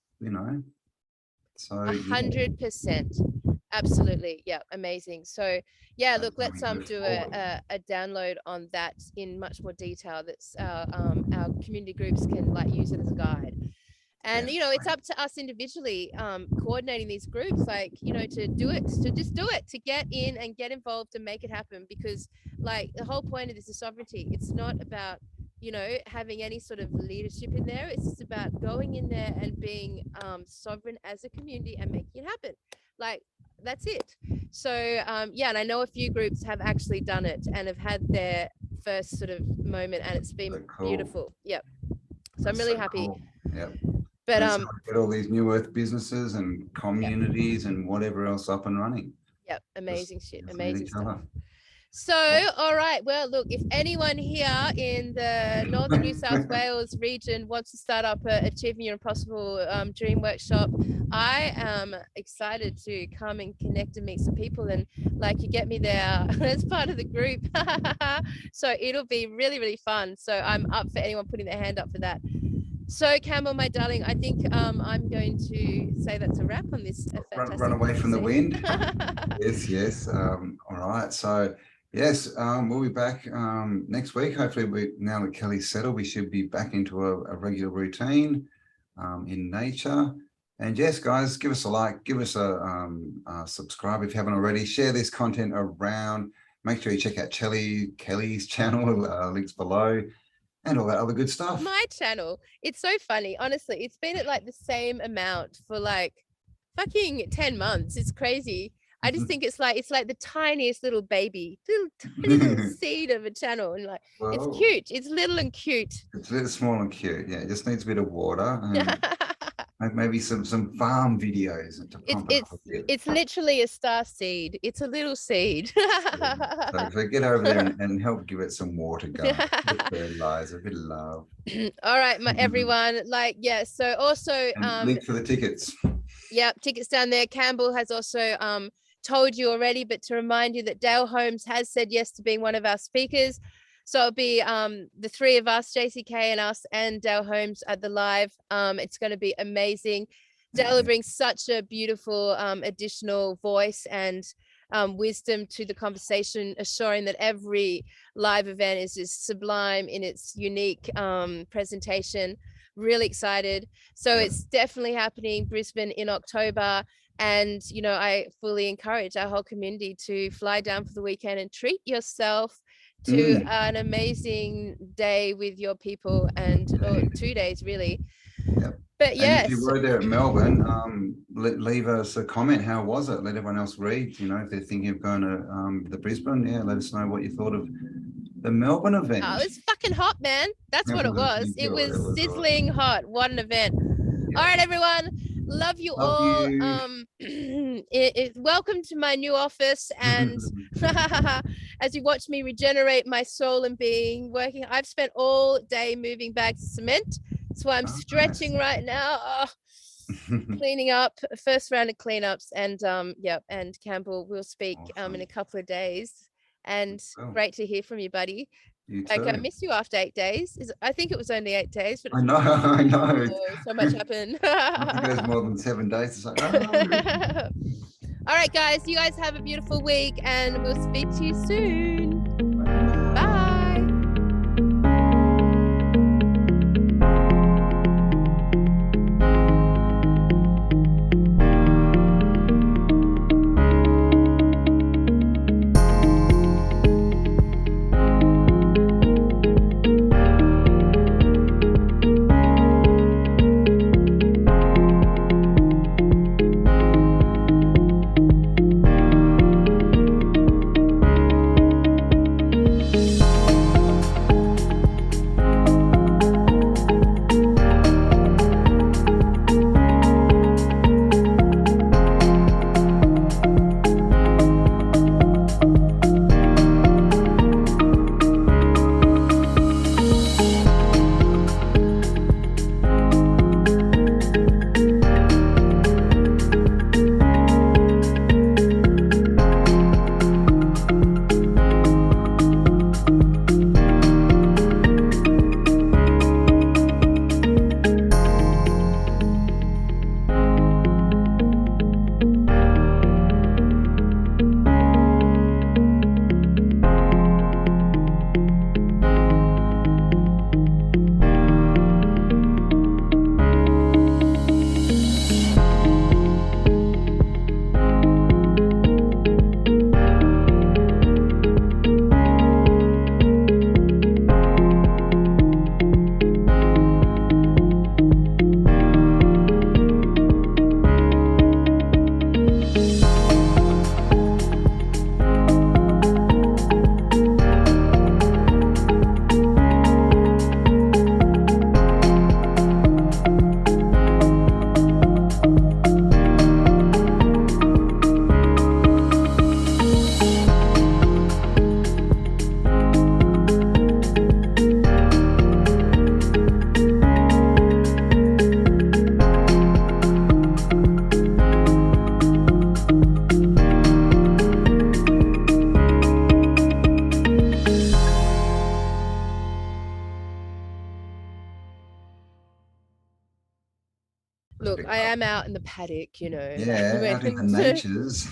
so 100%. Absolutely. Yeah. Amazing. So yeah, look, let's do a download on that in much more detail. That's our community groups can like use it as a guide. And it's up to us individually coordinating these groups, like to do it, to just do it, to get in and get involved and make it happen. Because like, the whole point of this is sovereignty. It's not about having any sort of leadership in there. It's just about going in there and being sovereign as a community and making it happen. Like, that's it. So and I know a few groups have actually done it and have had their first sort of moment, and it's been beautiful. Yep. So I'm really happy. Cool. Yep. But get all these new earth businesses and communities and whatever else up and running. Yep. Amazing shit. Amazing stuff. So, all right. Well, look, if anyone here in the Northern New South Wales region wants to start up a Achieving Your Impossible Dream Workshop, I am excited to come and connect and meet some people, and like, you get me there as part of the group. So it'll be really, really fun. So I'm up for anyone putting their hand up for that. So Cambell, my darling, I think I'm going to say that's a wrap on this fantastic run away from the wind. Yes. All right. So yes, we'll be back next week. Hopefully, now that Kelly's settled, we should be back into a regular routine in nature. And yes, guys, give us a like, give us a subscribe if you haven't already. Share this content around. Make sure you check out Kelly's channel, links below, and all that other good stuff. My channel, it's so funny. Honestly, it's been at like the same amount for like fucking 10 months. It's crazy. I just think it's like the tiniest little baby, tiny little seed of a channel, and like, it's cute. It's little and cute. It's a little small and cute. Yeah, it just needs a bit of water. Maybe some farm videos to pump it up a bit. It's literally a star seed. It's a little seed. So get over there and help give it some water, guys. A bit of fertilizer, a bit of love. All right, everyone. Like, yeah. So also link for the tickets. Yeah, tickets down there. Cambell has also told you already, but to remind you that Dale Holmes has said yes to being one of our speakers. So it'll be the three of us, JCK and us and Dale Holmes at the live. It's going to be amazing. Dale brings such a beautiful additional voice and wisdom to the conversation, assuring that every live event is sublime in its unique presentation. Really excited. So it's definitely happening Brisbane in October. And, you know, I fully encourage our whole community to fly down for the weekend and treat yourself to an amazing day with your people, and or 2 days really. But And yes, if you were there at Melbourne, leave us a comment. How was it? Let everyone else read. You know, if they're thinking of going to the Brisbane, let us know what you thought of the Melbourne event. Oh, it was fucking hot, man. That's what it was. It was sizzling hot. What an event. All right, everyone. Love you all. Welcome to my new office, and as you watch me regenerate my soul and being working, I've spent all day moving bags of cement. That's why I'm stretching right now. Cleaning up, first round of cleanups, and and Campbell, we'll speak in a couple of days. And great to hear from you, buddy. Like, I miss you after 8 days. I think it was only 8 days, but I know. So much happened. I think it was more than 7 days. It's like, All right, guys, you guys have a beautiful week, and we'll speak to you soon. Bye. Look, I am out in the paddock, you know. Yeah, out in the natures.